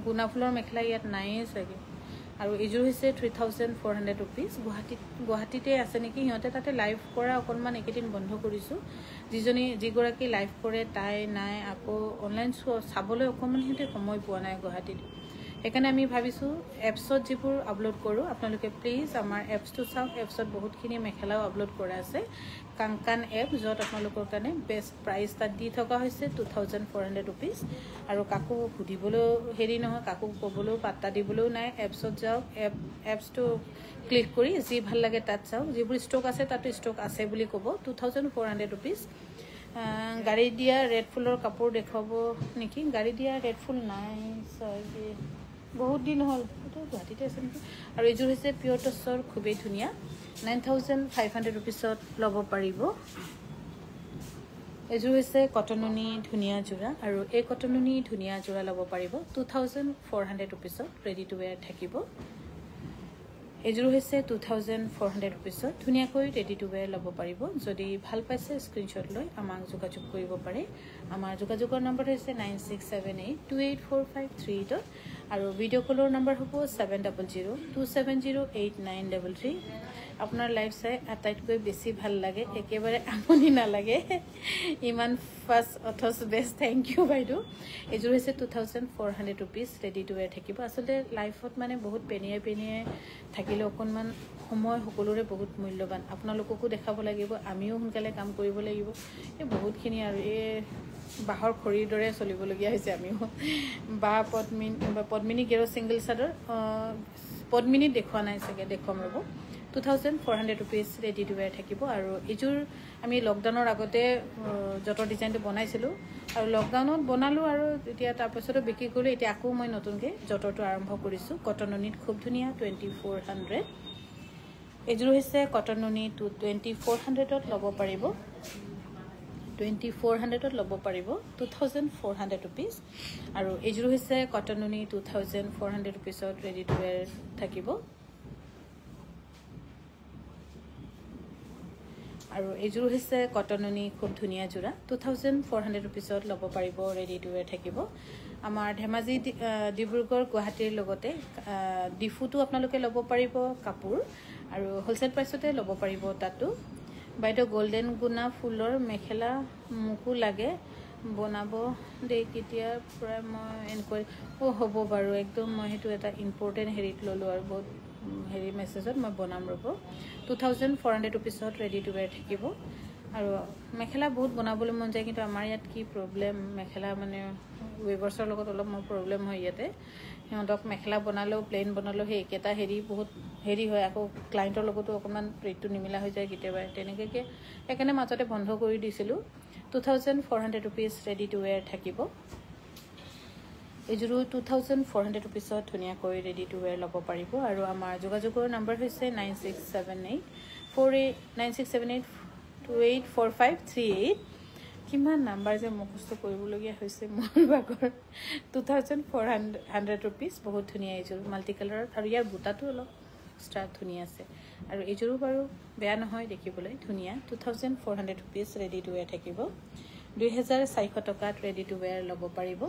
গুণা ফুলৰ মেখেলা ইয়াত নায়েই চাগে আৰু এইযোৰ হৈছে 3400 ৰুপিজ গুৱাহাটীতে আছে নেকি সিহঁতে তাতে লাইভ কৰা অকণমান এইকেইদিন বন্ধ কৰিছোঁ যিগৰাকী লাইভ কৰে তাই নাই আকৌ অনলাইন চাবলৈ অকণমান সিহঁতে সময় পোৱা নাই গুৱাহাটীত সেইকাৰণে আমি ভাবিছোঁ এপছত যিবোৰ আপলোড কৰোঁ আপোনালোকে প্লিজ আমাৰ এপছটো চাওক এপছত বহুতখিনি মেখেলাও আপলোড কৰা আছে কাংকান এপ য'ত আপোনালোকৰ কাৰণে বেষ্ট প্ৰাইচ তাত দি থকা হৈছে 2400 ৰুপিজ আৰু কাকো সুধিবলৈও হেৰি নহয় কাকো ক'বলৈও পাত্তা দিবলৈও নাই এপছত যাওক এপছটো ক্লিক কৰি যি ভাল লাগে তাত চাওক যিবোৰ ষ্টক আছে তাতো ষ্টক আছে বুলি ক'ব 2400 ৰুপিজ গাড়ী দিয়া ৰেড ফুলৰ কাপোৰ দেখুৱাব নেকি গাড়ী দিয়া ৰেড ফুল নাই চাগে বহুত দিন হ'ল এইটো গুৱাহাটীতে আছে নেকি আৰু এইযোৰ হৈছে পিয়ৰ টছৰ খুবেই ধুনীয়া 9500 ৰুপিজত ল'ব পাৰিব এইযোৰ হৈছে কটনুনি ধুনীয়া যোৰা আৰু এই কটনুনি ধুনীয়া যোৰা ল'ব পাৰিব 2400 ৰুপিজত ৰেডি টু ৱেৰ থাকিব এইযোৰ হৈছে 2400 ৰুপিজত ধুনীয়াকৈ ৰেডি টু ৱেৰ ল'ব পাৰিব যদি ভাল পাইছে স্ক্ৰীনশ্বট লৈ আমাক যোগাযোগ কৰিব পাৰে আমাৰ যোগাযোগৰ নম্বৰ হৈছে 9678284538 আৰু ভিডিঅ' কলৰ নম্বৰ হ'ব 7002708933 আপোনাৰ লাইভ চাই আটাইতকৈ বেছি ভাল লাগে একেবাৰে আমনি নালাগে ইমান ফাষ্ট অথচ বেষ্ট থেংক ইউ বাইদেউ এইযোৰ হৈছে 2400 ৰুপিজ ৰেডি টু ৱেৰ থাকিব আচলতে লাইফত মানে বহুত পেনিয়াই থাকিলে অকণমান সময় সকলোৰে বহুত মূল্যৱান আপোনালোককো দেখাব লাগিব আমিও সোনকালে কাম কৰিব লাগিব এই বহুতখিনি আৰু এই বাঁহৰ খৰিৰ দৰে চলিবলগীয়া হৈছে আমিও পদ্মিনী গেৰ ছিংগল চাদৰ পদ্মিনীত দেখুওৱা নাই চাগে দেখুৱাম ৰ'ব 2400 ৰুপিজ ৰেডি টু ৱেৰ থাকিব আৰু এইযোৰ আমি লকডাউনৰ আগতে যতৰ ডিজাইনটো বনাইছিলোঁ আৰু লকডাউনত বনালোঁ আৰু এতিয়া তাৰপিছতো বিক্ৰী কৰিলোঁ এতিয়া আকৌ মই নতুনকৈ যতৰটো আৰম্ভ কৰিছোঁ কটন নুনিত খুব ধুনীয়া 2400 এইযোৰ হৈছে কটন নুনি 2400ত ল'ব পাৰিব 2400ত ল'ব পাৰিব 2400 ৰুপিজ আৰু এইযোৰ হৈছে কটন নুনি 2400 ৰুপিজত ৰেডি টু ৱেৰ থাকিব আৰু এইযোৰ হৈছে কটন নুনি খুব ধুনীয়া যোৰা 2400 ৰুপিজত ল'ব পাৰিব ৰেডি টু ৱেৰ থাকিব আমাৰ ধেমাজি ডিব্ৰুগড় গুৱাহাটীৰ লগতে ডিফুটো আপোনালোকে ল'ব পাৰিব কাপোৰ আৰু হোলচেল প্ৰাইচতে ল'ব পাৰিব তাতো বাইদেউ গোল্ডেন গুণা ফুলৰ মেখেলা মোকো লাগে বনাব দেই কেতিয়াৰ পৰা মই এনকুৱাৰী হ'ব বাৰু একদম মই সেইটো এটা ইম্পৰ্টেণ্ট হেৰিত ল'লোঁ আৰু বহুত হেৰি মেছেজত মই বনাম ৰ'ব 2400 ৰুপিজত ৰেডি টু ৱেৰ থাকিব আৰু মেখেলা বহুত বনাবলৈ মন যায় কিন্তু আমাৰ ইয়াত কি প্ৰব্লেম মেখেলা মানে ৱেভাৰ্ছৰ লগত অলপ মোৰ প্ৰব্লেম হয় ইয়াতে সিহঁতক মেখেলা বনালেও প্লেইন বনালেও সেই একেটা বহুত হেৰি হয় আকৌ ক্লায়েণ্টৰ লগতো অকণমান ৰেটটো নিমিলা হৈ যায় কেতিয়াবা তেনেকৈ সেইকাৰণে মাজতে বন্ধ কৰি দিছিলোঁ 2400 ৰুপিজ ৰেডি টু ৱেৰ থাকিব এইযোৰো 2400 ৰুপিজত ধুনীয়াকৈ ৰেডি টু ৱেৰ ল'ব পাৰিব আৰু আমাৰ যোগাযোগৰ নম্বৰ হৈছে 9678284538 কিমান নাম্বাৰ যে মুখস্থ কৰিবলগীয়া হৈছে মোৰ ভাগৰ 2400 rupees বহুত ধুনীয়া এইযোৰ মাল্টি কালাৰত আৰু ইয়াৰ বুটাটো অলপ এক্সট্ৰা ধুনীয়া আছে আৰু এইযোৰো বাৰু বেয়া নহয় দেখিবলৈ ধুনীয়া 2400 rupees ৰেডি টু ৱেৰ থাকিব 2400 টকাত ৰেডি টু ৱেৰ ল'ব পাৰিব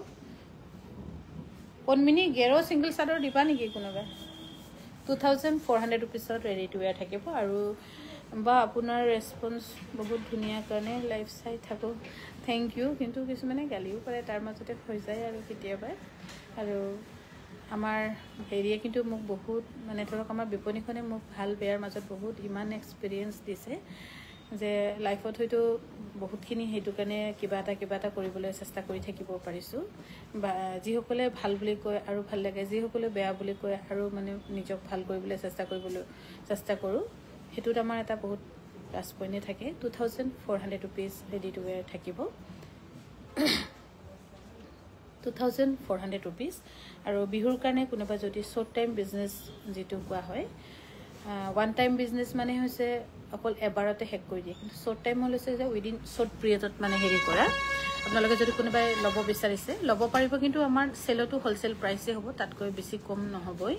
পনমিনি গেৰো সিংগল চাদৰ দিবা নেকি কোনোবা 2400 rupeesত ৰেডি টু ৱেৰ থাকিব আৰু বা আপোনাৰ ৰেসপন্স বহুত ধুনীয়া কাৰণে লাইভ চাই থাকো থ্যাংক ইউ কিন্তু কিছুমানে গালিও কৰে তাৰ মাজতে হৈ যায় আৰু কেতিয়াবা আৰু আমাৰ হেৰিয়ে কিন্তু মোক বহুত মানে ধৰক আমাৰ বিপণীখনে মোক ভাল বেয়াৰ মাজত বহুত ইমান এক্সপেৰিয়েন্স দিছে যে লাইফত হয়তো বহুতখিনি হেতু কাৰণে কিবা এটা কৰিবলৈ চেষ্টা কৰি থাকিব পাৰিছো বা যিসকলে ভাল বুলি কয় আৰু ভাল লাগে যিসকলে বেয়া বুলি কয় আৰু মানে নিজক ভাল কৰিবলৈ চেষ্টা কৰো হেতুত আমাৰ এটা বহুত প্লাস পইণ্ট থাকে 2400 rupees ৰেডি টু ৱেৰ থাকিব 2400 rupees আৰু বিহুৰ কাৰণে কোনোবা যদি শৰ্ট টাইম বিজনেস যেটো কোৱা হয় ওয়ান টাইম বিজনেস মানে হৈছে অকল এবাৰতে হেক কৰি দিয়ে কিন্তু শৰ্ট টাইম হৈছে যে উইদিন শৰ্ট পিৰিয়ডত মানে হেৰি কৰা আপোনালোকে যদি কোনোবাই ল'ব বিচাৰিছে ল'ব পাৰিব কিন্তু আমাৰ সেলটো হোলসেল প্ৰাইসে হ'ব তাতকৈ বেছি কম নহবই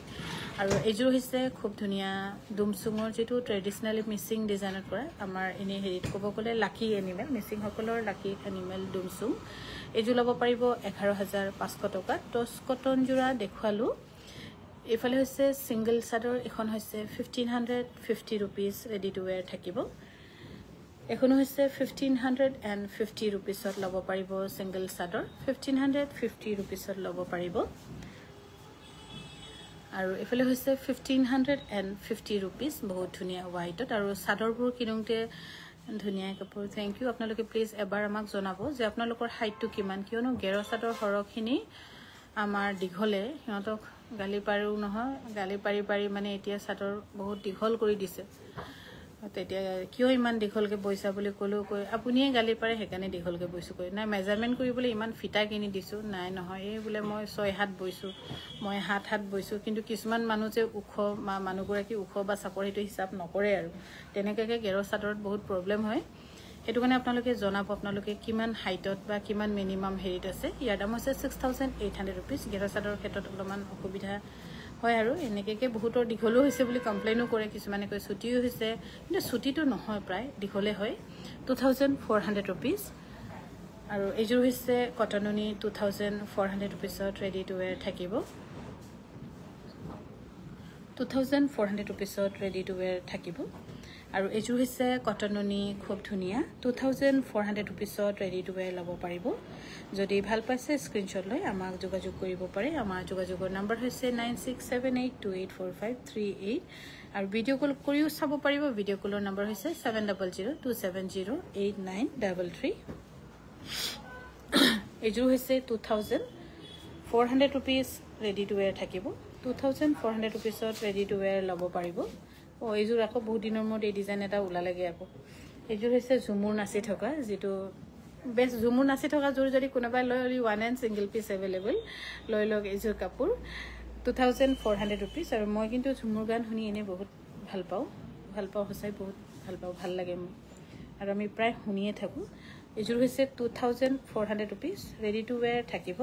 আৰু এইযোৰ হৈছে খুব ধুনীয়া দুমসুঙৰ যেটো ট্ৰেডিশনালি মিচিং ডিজাইনত কৰা আমাৰ এনে হেৰিত ক'ব গ'লে লাকি এনিমেল মিচিং সকলৰ লাকি এনিমেল দুমসুং এইযোৰ ল'ব পাৰিব 11500 টকা টস কটন জোৰা দেখুৱালো এফালে হৈছে সিঙ্গল চাদৰ এখন হৈছে 1550 rupees ৰেডি টু ৱেৰ থাকিব এখন হৈছে 1550 rupeesত ল'ব পাৰিব সিঙ্গল চাদৰ 1550 rupeesত ল'ব পাৰিব আৰু এফালে হৈছে 1550 rupees বহুত ধুনীয়া হোৱাইটত আৰু চাদৰবোৰ কিনুতে ধুনীয়া কাপোৰ থ্যাংক ইউ আপোনালোকে প্লিজ এবাৰ আমাক জনাব যে আপোনালোকৰ হাইটটো কিমান কিয়নো গেৰো চাদৰ হৰখিনি আমাৰ দীঘলে হিহঁতক গালি পাৰো নহয় গালি পাৰি মানে এতিয়া চাদৰ বহুত দীঘল কৰি দিছে তেতিয়া কিয় ইমান দীঘলকে বৈছা বুলি কলো কই আপুনিয়ে গালি পারে হেকানে দীঘলকে বৈছো কই না মেজারমেন্ট কৰিবলৈ ইমান ফিটা কিনি দিছো নাই নহয় এই বলে মই 6 হাত বৈছো মই 7 হাত বৈছো কিন্তু কিছুমান মানুহ যে উখ মানুহগৰা কি উখ বা চাপৰ হেতু হিসাব নকৰে আৰু তেনেকাকে গেৰো চাদৰত বহুত প্ৰবলেম হয় এটো কাৰণে আপোনালোকে জনাব আপোনালোকে কিমান হাইটত বা কিমান মিনিমাম হেৰিত আছে ইয়াৰ দাম হৈছে 6800 rupees গেৰো চাদৰৰ ক্ষেত্ৰত অলপমান অসুবিধা হয় আৰু এনেকেকে বহুতৰ দীঘলো হৈছে বুলি কমপ্লেইনও কৰে কিছুমানে কয় ছুটিও হৈছে কিন্তু ছুটিটো নহয় প্ৰায় দীঘলে হয় 2400 rupees আৰু এইযোৰ হৈছে কটননি 2400 rupeesত ৰেডি টু ৱেৰ থাকিব 2400 rupeesত ৰেডি টু ৱেৰ থাকিব আৰু এইযোৰ হৈছে কটননি খুব ধুনীয়া 2400 rupeesত ৰেডি টু ৱেৰ ল'ব পাৰিব যদি ভাল পাইছে স্ক্ৰিনশ্বট লৈ আমাক যোগাযোগ কৰিব পাৰে আমাৰ যোগাযোগৰ নম্বৰ হৈছে 9678284538 আৰু ভিডিও কল কৰিও চাব পাৰিব ভিডিও কলৰ নম্বৰ হৈছে 7002708933 এইযোৰ হৈছে 2400 rupees ৰেডি টু ৱেৰ থাকিব 2400 rupeesত ৰেডি টু ৱেৰ ল'ব পাৰিব ও এইযোৰ আকৌ বহুত দিনৰ মূৰত এই ডিজাইন এটা ওলালেগে আকৌ এইযোৰ হৈছে ঝুমুৰ নাচি থকা যেটো বেছ ঝুমুৰ নাচি থকা জোৰ যদি কোনোবাই লৈ one and single piece available লৈ লগ এইযোৰ কাপোৰ 2400 rupees আৰু মই কিন্তু ঝুমুৰ গান শুনি এনে বহুত ভাল পাও হসাই বহুত ভাল লাগে আৰু আমি প্ৰায় শুনিয়ে থাকো এইযোৰ হৈছে 2400 rupees ৰেডি টু ৱেৰ থাকিব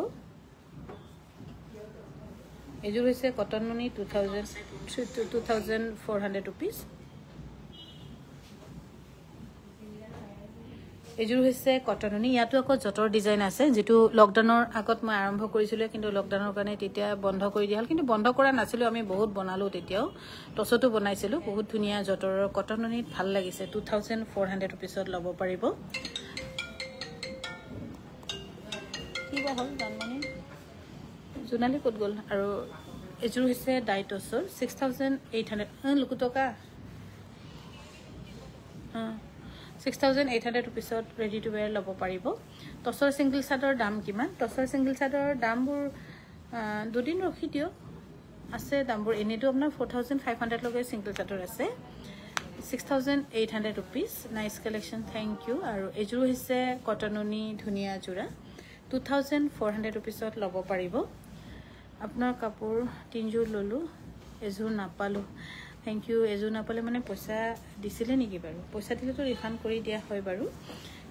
এইযোৰ হৈছে কটননি 2400 rupees এইযোৰ হৈছে কটননি ইয়াতো আকৌ জটৰ ডিজাইন আছে যেটো লকডাউনৰ আগত মই আৰম্ভ কৰিছিল কিন্তু লকডাউনৰ কাৰণে তেতিয়া বন্ধ কৰি দিয়া হল কিন্তু বন্ধ কৰা নাছিল আমি বহুত বনালো তেতিয়াও টছটো বনাইছিলো বহুত ধুনীয়া জটৰৰ কটননিত ভাল লাগিছে 2400 rupeesত ল'ব পাৰিব কিবা হল জানমানে জুনালি কত গল আৰু এইযোৰ হৈছে ডাইটছৰ 6800 লুকু টকা 6800 rupeesত ৰেডি টু ৱেৰ ল'ব পাৰিব টছৰ সিঙ্গল চাদৰ দাম কিমান টছৰ সিঙ্গল চাদৰ দামবোৰ দুদিন ৰখি দিও আছে দামবোৰ এনেটো আপোনাৰ 4500 লগে সিঙ্গল চাদৰ আছে 6800 rupees nice collection thank you আৰু এইযোৰ হৈছে কটননি ধুনীয়া জোৰা 2400 rupeesত ল'ব পাৰিব আপোনাৰ কাপোৰ তিনজোৰ ললো এজোৰ নাপালো থ্যাংক ইউ এজোৰ নাপালে মানে পইচা দিছিলে নেকি বাৰু পইচা দিলে তো ৰিফান্ড কৰি দিয়া হয় বাৰু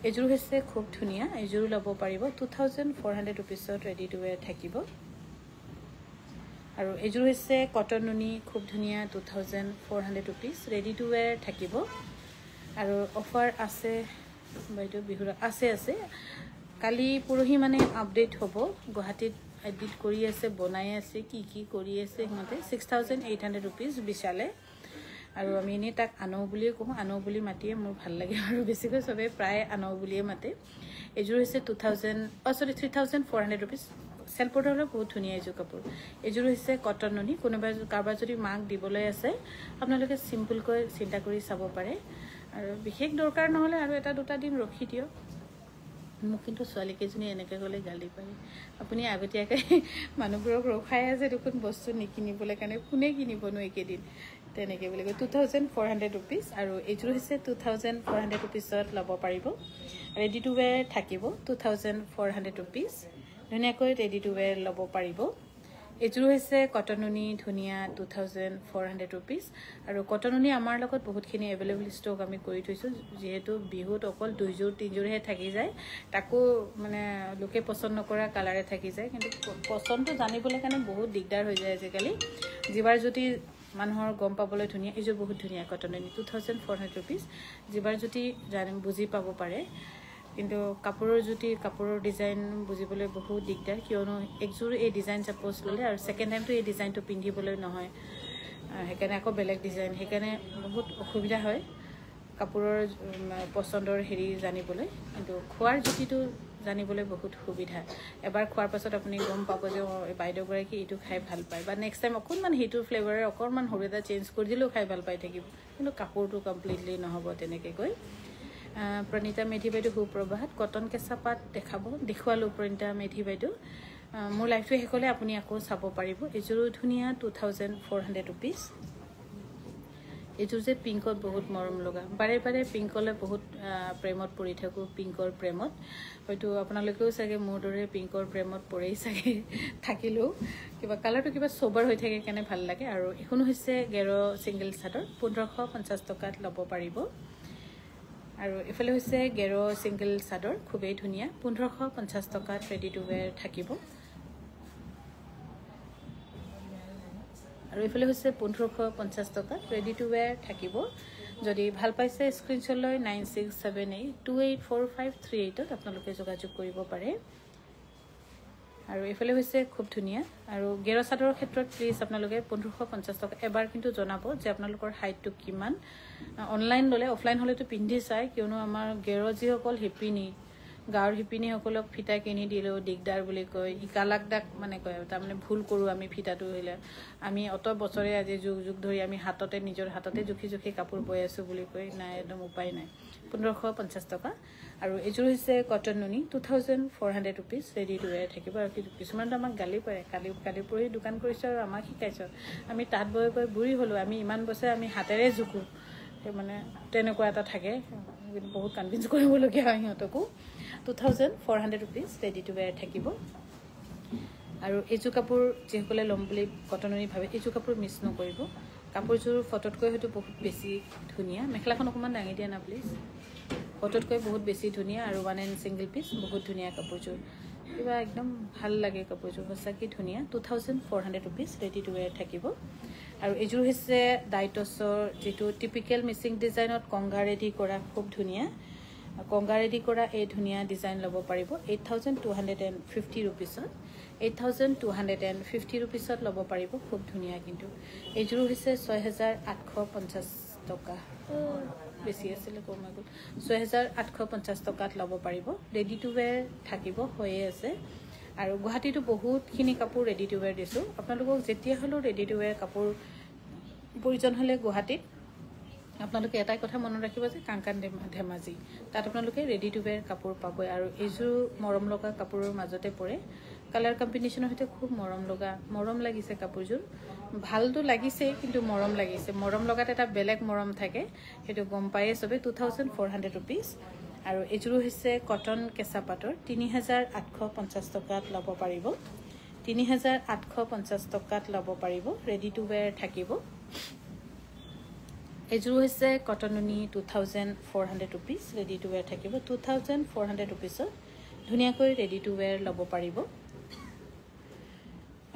এযোৰ হৈছে খুব ধুনীয়া এযোৰ ল'ব পাৰিব 2400 rupeesত ৰেডি টু ওয়্যাৰ থাকিব আৰু এযোৰ হৈছে কটন নুনি খুব ধুনীয়া 2400 rupees ৰেডি টু ওয়্যাৰ থাকিব আৰু অফাৰ আছে বাইদেউ বিহুৰ আছে কালি পৰহি মানে আপডেট হ'ব গুৱাহাটীত এডিট কৰি আছে বনাই আছে কি কৰি আছে হিমতে 6800 rupees বিশালে আৰু আমি এনে তাক আনো বুলি কওঁ আনো বুলি মাতিয়ে মোৰ ভাল লাগে আৰু বেছিকৈ সবে প্ৰায় আনো বুলিয়ে মাতে এযোৰ হৈছে 3400 rupees সেলপৰ হলে বহুত ধুনীয়া এযোৰ কাপোৰ এযোৰ হৈছে কটন নুনি কোনোবা কাৰবাৰ যদি মাক দিবলৈ আছে আপোনালোকে সিম্পল কৈ চিন্তা কৰি চাব পাৰে আৰু বিশেষ দৰকাৰ নহলে আৰু এটা দুটা দিন ৰখি দিও মোক কিন্তু ছোৱালী কেজনী এনেকৈ গলে গালি পায় আপুনি আগতীয়াকৈ মানুহবোৰক ৰখাই আছে দেখোন বস্তু নিকিনিবলৈ কাৰণে কোনে কিনিবনো একেদিন তেনেকৈ বুলি কয় 2400 rupees আৰু এযোৰ হৈছে 2400 rupeesত ল'ব পাৰিব ৰেডি টু ওয়্যাৰ থাকিব 2400 rupees ধুনীয়াকৈ ৰেডি টু ওয়্যাৰ ল'ব পাৰিব এযোৰ হৈছে কটন নুনি ধুনীয়া 2400 rupees আৰু কটন নুনি আমাৰ লগত বহুতখিনি এভেইলেবল ষ্টক আমি কৰি থৈছো যেহেতু বিহুত অকল দুইযোৰ তিনযোৰহে থাকি যায় তাকো মানে লোকে পছন্দ নকৰা কালাৰে থাকি যায় কিন্তু পছন্দটো জানিবলৈ কাৰণে বহুত দিগদাৰ হৈ যায় আজিকালি যিবাৰ যদি মানুহৰ গম পাবলৈ ধুনীয়া এযোৰ বহুত ধুনীয়া কটন নুনি 2400 rupees যিবাৰ যদি জানিম বুজি পাব পাৰে কিন্তু কাপোৰৰ ডিজাইন বুজিবলৈ বহুত দিগদাৰ কিয়নো একযোৰ এই ডিজাইন সাপোজ ললে আৰু সেকেন্ড টাইমটো এই ডিজাইনটো পিন্ধিবলৈ নহয় হেকানে আকৌ বেলেগ ডিজাইন হেকানে বহুত অসুবিধা হয় কাপোৰৰ পছন্দৰ হেৰি জানিবলৈ কিন্তু খোৱাৰ জুতিটো জানিবলৈ বহুত সুবিধা এবাৰ খোৱাৰ পাছত আপুনি গম পাব যে বাইদেউ গৰাকী এইটো খাই ভাল পায় বা নেক্সট টাইম অকণমান হিটোৰ ফ্লেভাৰ অকণমান সৰু এটা চেঞ্জ কৰি দিলেও খাই ভাল পাই থাকিব কিন্তু কাপোৰটো কমপ্লিটলি নহ'ব তেনেকৈ গৈ প্ৰণীতা মেধি বাইদেউ সুপ্ৰভাত কটন কেঁচা পাত দেখুৱালো প্ৰণীতা মেধি বাইদেউ মোৰ লাইফটো শেষ হ'লে আপুনি আকৌ চাব পাৰিব এযোৰ ধুনীয়া 2400 rupees এযোৰ যে পিংকত বহুত মৰম লগা বাৰে বাৰে পিংকলে বহুত প্ৰেমত পৰি থাকো পিংকৰ প্ৰেমত হয়তো আপোনালোকেও চাগে মোৰ দৰে পিংকৰ প্ৰেমত পৰেই চাগে থাকিলেও কিবা কালাৰটো কিবা সোবৰ হৈ থাকে কেনে ভাল লাগে আৰু এখন হৈছে গেৰো সিঙ্গেল চাদৰ 1550 টকাত ল'ব পাৰিব আৰু এফালে হৈছে গেৰো সিঙ্গেল চাদৰ খুবেই ধুনীয়া 1550 টকাত ৰেডি টু ওয়্যাৰ থাকিব আৰু এফালে হৈছে 1550 টকাত ৰেডি টু ওয়্যাৰ থাকিব যদি ভাল পাইছে স্ক্ৰিনশ্বট লৈ 9678284538ত আপোনালোকে যোগাযোগ কৰিব পাৰে আৰু এফালে হৈছে খুব ধুনীয়া আৰু গেৰো চাদৰৰ ক্ষেত্ৰত প্লিজ আপোনালোকে 1550 টকা এবাৰ কিন্তু জনাব যে আপোনালোকৰ হাইটটো কিমান অনলাইন ললে অফলাইন হলেতো পিন্ধি চাই কিয়নো আমাৰ গেৰো যিসকল হিপিনী গাঁৱৰ হিপিনীসকলক ফিটা কিনি দিলেও দিগদাৰ বুলি কয় ইকালাক দাক মানে কয় তাৰমানে ভুল কৰোঁ আমি ফিটাটো হ'লে আমি অত বছৰে আজি যুগ ধৰি আমি নিজৰ হাততে জুখি কাপোৰ বৈ আছো বুলি কয় নাই একদম উপায় নাই 1550 টকা আৰু এযোৰ হৈছে কটন নুনি 2400 rupees ৰেডি টু ওয়্যাৰ থাকিব আৰু কিছুমানতো আমাক গালি পাৰে কালি পৰহি দোকান কৰিছে আৰু আমাক শিকাইছে আমি তাত বৈ বুঢ়ী হলো আমি ইমান বছৰ আমি হাতেৰে জুকো মানে তেনেকুৱা এটা থাকে বহুত কনভিন্স কৰিবলগীয়া হয় সিহঁতকো 2400 rupees ৰেডি টু ওয়্যাৰ থাকিব আৰু এইযোৰ কাপোৰ যিসকলে ল'ম বুলি কটন নুনি ভাবে এইযোৰ কাপোৰ মিছ নকৰিব কাপোৰযোৰ ফটোতকৈ হয়তো বহুত বেছি ধুনীয়া মেখেলাখন অকণমান দাঙি দিয়া না প্লিজ ফটোতকৈ বহুত বেছি ধুনীয়া আৰু ওৱান এণ্ড ছিংগল পিচ বহুত ধুনীয়া কাপোৰযোৰ কিবা একদম ভাল লাগে কাপোৰযোৰ সঁচাকৈ ধুনীয়া 2400 rupees ৰেডি টু ওয়্যাৰ থাকিব আৰু এইযোৰ হৈছে ডাইটছৰ যিটো টিপিকেল মিচিং ডিজাইনত কংগা ৰেডি কৰা খুব ধুনীয়া কংগা ৰেডি কৰা এই ধুনীয়া ডিজাইন ল'ব পাৰিব 8250 rupeesত 8250 rupeesত ল'ব পাৰিব খুব ধুনীয়া কিন্তু এইযোৰ হৈছে 6850 টকা বেছি আছিল কমাই গ'ল 6850 টকাত ল'ব পাৰিব ৰেডি টু ওয়্যাৰ থাকিব হৈয়ে আছে আৰু গুৱাহাটীতো বহুতখিনি কাপোৰ ৰেডি টু ওয়্যাৰ দিছোঁ আপোনালোকক যেতিয়া হ'লেও ৰেডি টু ওয়্যাৰ কাপোৰ প্ৰয়োজন হ'লে গুৱাহাটীত আপোনালোকে এটাই কথা মনত ৰাখিব যে কাংকান ধেমাজি তাত আপোনালোকে ৰেডি টু ওয়্যাৰ কাপোৰ পাব আৰু এইযোৰ মৰম লগা কাপোৰৰ মাজতে পৰে কালাৰ কম্বিনেশ্যনৰ সৈতে খুব মৰম লাগিছে কাপোৰযোৰ ভালটো লাগিছে কিন্তু মৰম লাগিছে মৰম লগাত এটা বেলেগ মৰম থাকে সেইটো গম পায়ে সবে 2400 rupees আৰু এইযোৰ হৈছে কটন কেঁচা পাটৰ 3850 টকাত ল'ব পাৰিব 3850 টকাত ল'ব পাৰিব ৰেডি টু ওয়্যাৰ থাকিব এইযোৰ হৈছে কটননি 2400 rupees ৰেডি টু ৱেৰ থাকিব 2400 rupeesত ধুনীয়াকৈ ৰেডি টু ৱেৰ ল'ব পাৰিব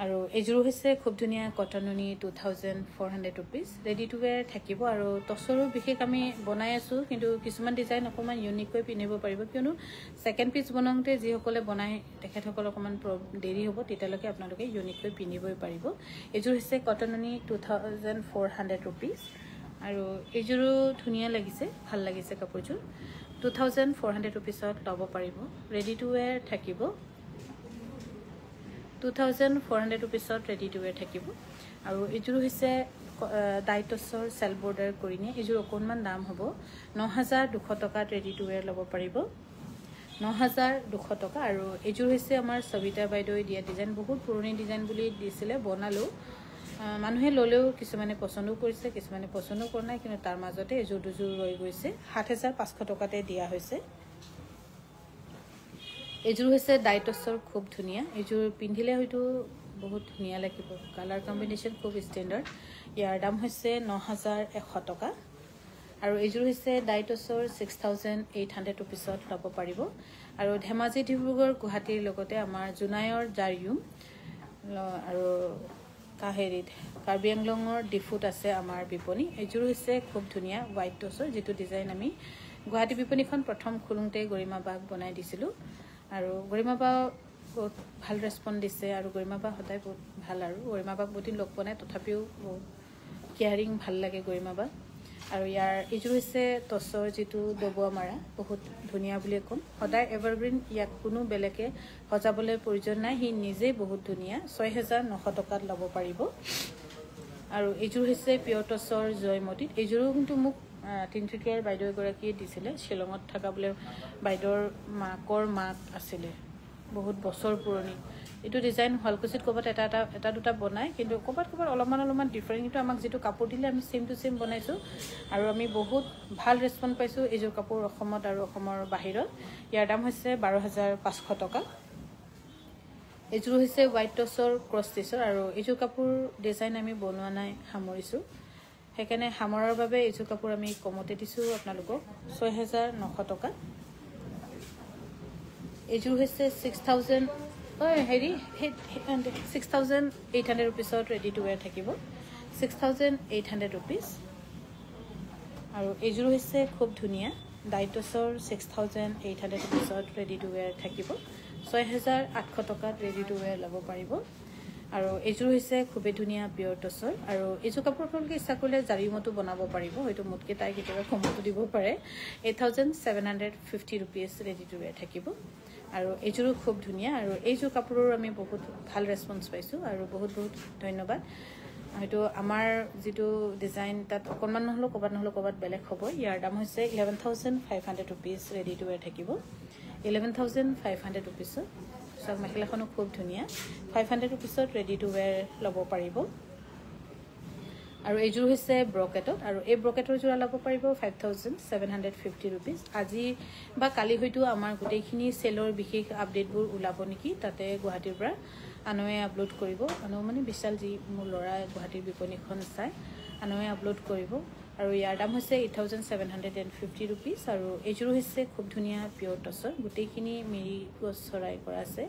আৰু এইযোৰ হৈছে খুব ধুনীয়া কটননি 2400 rupees ৰেডি টু ৱেৰ থাকিব আৰু টছৰো বিশেষ আমি বনাই আছো কিন্তু কিছুমান ডিজাইন অকমান ইউনিককৈ পিনিব পাৰিব কিয়নো সেকেন্ড পিস বনাওঁতে যিসকলে বনাই তেখেতসকল অকমান দেৰি হ'ব তেতিয়ালৈকে আপোনালোকে ইউনিককৈ পিনিবই পাৰিব এইযোৰ হৈছে কটননি 2400 rupees আৰু এইযোৰো ধুনীয়া লাগিছে ভাল লাগিছে কাপোৰযোৰ 2400 rupeesত ল'ব পাৰিব ৰেডি টু ৱেৰ থাকিব 2400 rupeesত ৰেডি টু ৱেৰ থাকিব আৰু এইযোৰ হৈছে ডাইটছৰ সেল বৰ্ডাৰ কৰিনে এইযোৰ অকনমান দাম হ'ব 9200 টকাত ৰেডি টু ৱেৰ ল'ব পাৰিব 9200 টকা আৰু এইযোৰ হৈছে আমাৰ সবিতা বাইদেউই দিয়া ডিজাইন বহুত পুৰণি ডিজাইন বুলি দিছিলে বনালো মানুহে ললেও কিছুমানে পছন্দও কৰিছে কিছুমানে পছন্দ কৰা নাই কিন্তু তাৰ মাজতে এইযোৰ দুযোৰ ৰৈ গৈছে 7500 টকাতে দিয়া হৈছে এইযোৰ হৈছে ডাইটছৰ খুব ধুনীয়া এইযোৰ পিন্ধিলে হয়তো বহুত ধুনীয়া লাগিব কালাৰ কম্বিনেশন খুব ষ্টেণ্ডাৰ্ড ইয়াৰ দাম হৈছে 9100 টকা আৰু এইযোৰ হৈছে ডাইটছৰ 6800 rupeesত ল'ব পাৰিব আৰু ধেমাজি ডিব্ৰুগড় গুৱাহাটীৰ লগতে আমাৰ জুনাইৰ জাৰিয়ুম আৰু কাহেৰিত কাৰ্বি আংলঙৰ ডিফুট আছে আমাৰ বিপণী এইযোৰ হৈছে খুব ধুনীয়া হোৱাইট টছৰ যেটো ডিজাইন আমি গুৱাহাটী বিপণীখন প্ৰথম খুলুংতে গৰিমা বাগ বনাই দিছিলো আৰু গৰিমা বা বহুত ভাল ৰেসপন্স দিছে আৰু গৰিমা বা হদাই বহুত ভাল আৰু গৰিমা বাক বহুত লোক বনাই তথাপিও কেয়াৰিং ভাল লাগে গৰিমা বা আৰু ইয়াৰ এইযোৰ হৈছে টছৰ যেটো দবুৱা মাৰা বহুত ধুনীয়া বুলি কম হদাই এভাৰগ্ৰীন ইয়াক কোনো বেলেগে সজাবলৈ প্ৰয়োজন নাই হি নিজে বহুত ধুনীয়া 6900 টকাত ল'ব পাৰিব আৰু এইযোৰ হৈছে পিয়ৰ টছৰ জয়মতীত এইযোৰো কিন্তু মোক তিনচুকীয়াৰ বাইদেউ এগৰাকী দিছিলে শিলঙত থকা বলে বাইদেউৰ মাকৰ মাক আছিলে বহুত বছৰ পুৰণি এটো ডিজাইন হলকুচিত কবাত এটা দুটা বনাই কিন্তু কবাত অলপমান ডিফাৰেন্ট কিন্তু আমাক যেটো কাপোৰ দিলে আমি সেম টু সেম বনাইছো আৰু আমি বহুত ভাল ৰেসপন্স পাইছো এইযোৰ কাপোৰ অসমত আৰু অসমৰ বাহিৰত ইয়াৰ দাম হৈছে 12500 টকা এইযোৰ হৈছে হোৱাইট টছৰ ক্ৰছ ষ্টিচৰ আৰু এইযোৰ কাপোৰ ডিজাইন আমি বনোৱা নাই সামৰিছো হেকানে হামৰৰ বাবে এইযোৰ কাপোৰ আমি কমতে দিছো আপোনালোকক 6900 টকা এইযোৰ হৈছে 6000 হেৰি 6800 rupeesত ৰেডি টু ৱেৰ থাকিব 6800 rupees আৰু এইযোৰ হৈছে খুব ধুনীয়া ডাইটছৰ 6800 rupeesত ৰেডি টু ৱেৰ থাকিব 6800 টকাত ৰেডি টু ৱেৰ ল'ব পাৰিব আৰু এইযোৰ হৈছে খুবেই ধুনীয়া পিয়ৰ টছৰ আৰু এইযোৰ কাপোৰ আপোনালোকে ইচ্ছা কৰিলে জাৰিমতো বনাব পাৰিব হয়তো মুটকে তাই কেতিয়াবা কমতো দিব পাৰে 8750 rupees ৰেডি টু ৱেৰ থাকিব আৰু এইযোৰো খুব ধুনীয়া আৰু এইযোৰ কাপোৰৰ আমি বহুত ভাল ৰেসপন্স পাইছো আৰু বহুত ধন্যবাদ হয়তো আমাৰ যেটো ডিজাইন তাত অকনমান নহলো কবাত বেলেগ হ'ব ইয়াৰ দাম হৈছে 11500 rupees ৰেডি টু ৱেৰ থাকিব 11500 rupees সব মেখেলাখনো খুব ধুনীয়া 500 rupeesত ৰেডি টু ৱেৰ ল'ব পাৰিব আৰু এইযোৰ হৈছে ব্ৰকেটত আৰু এই ব্ৰকেটৰ জোৰা ল'ব পাৰিব 5750 rupees আজি বা কালি হয়তো আমাৰ গোটেইখিনি সেলৰ বিশেষ আপডেটবোৰ ওলাব নেকি তাতে গুৱাহাটীৰ পৰা আনয়ে আপলোড কৰিব আনো মানে বিশাল যি মোৰ লৰা গুৱাহাটীৰ বিপণীখন চাই আনয়ে আপলোড কৰিব আৰু ইয়াৰ দাম হৈছে 8750 rupees আৰু এইযোৰ হৈছে খুব ধুনীয়া পিয়ৰ টছৰ গোটেইখিনি মেৰি গছৰাই কৰা আছে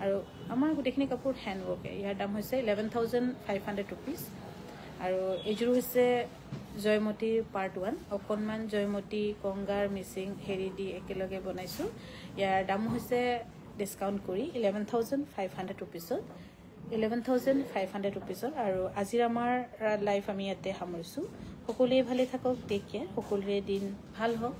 আৰু আমাৰ গোটেইখিনি কাপোৰ হ্যান্ড ওয়াৰ্ক ইয়াৰ দাম হৈছে 11500 rupees আৰু এইযোৰ হৈছে জয়মতীৰ পাৰ্ট 1 অকনমান জয়মতী কংগাৰ মিসিং হেৰি দি একেলগে বনাইছো ইয়াৰ দাম হৈছে ডিসকাউন্ট কৰি 11500 rupees 11500 rupees আৰু আজিৰ আমাৰ লাইফ আমি ইয়াতে সামৰিছো সকলোৱে ভালে থাকক টেক কেয়াৰ সকলোৰে দিন ভাল হওক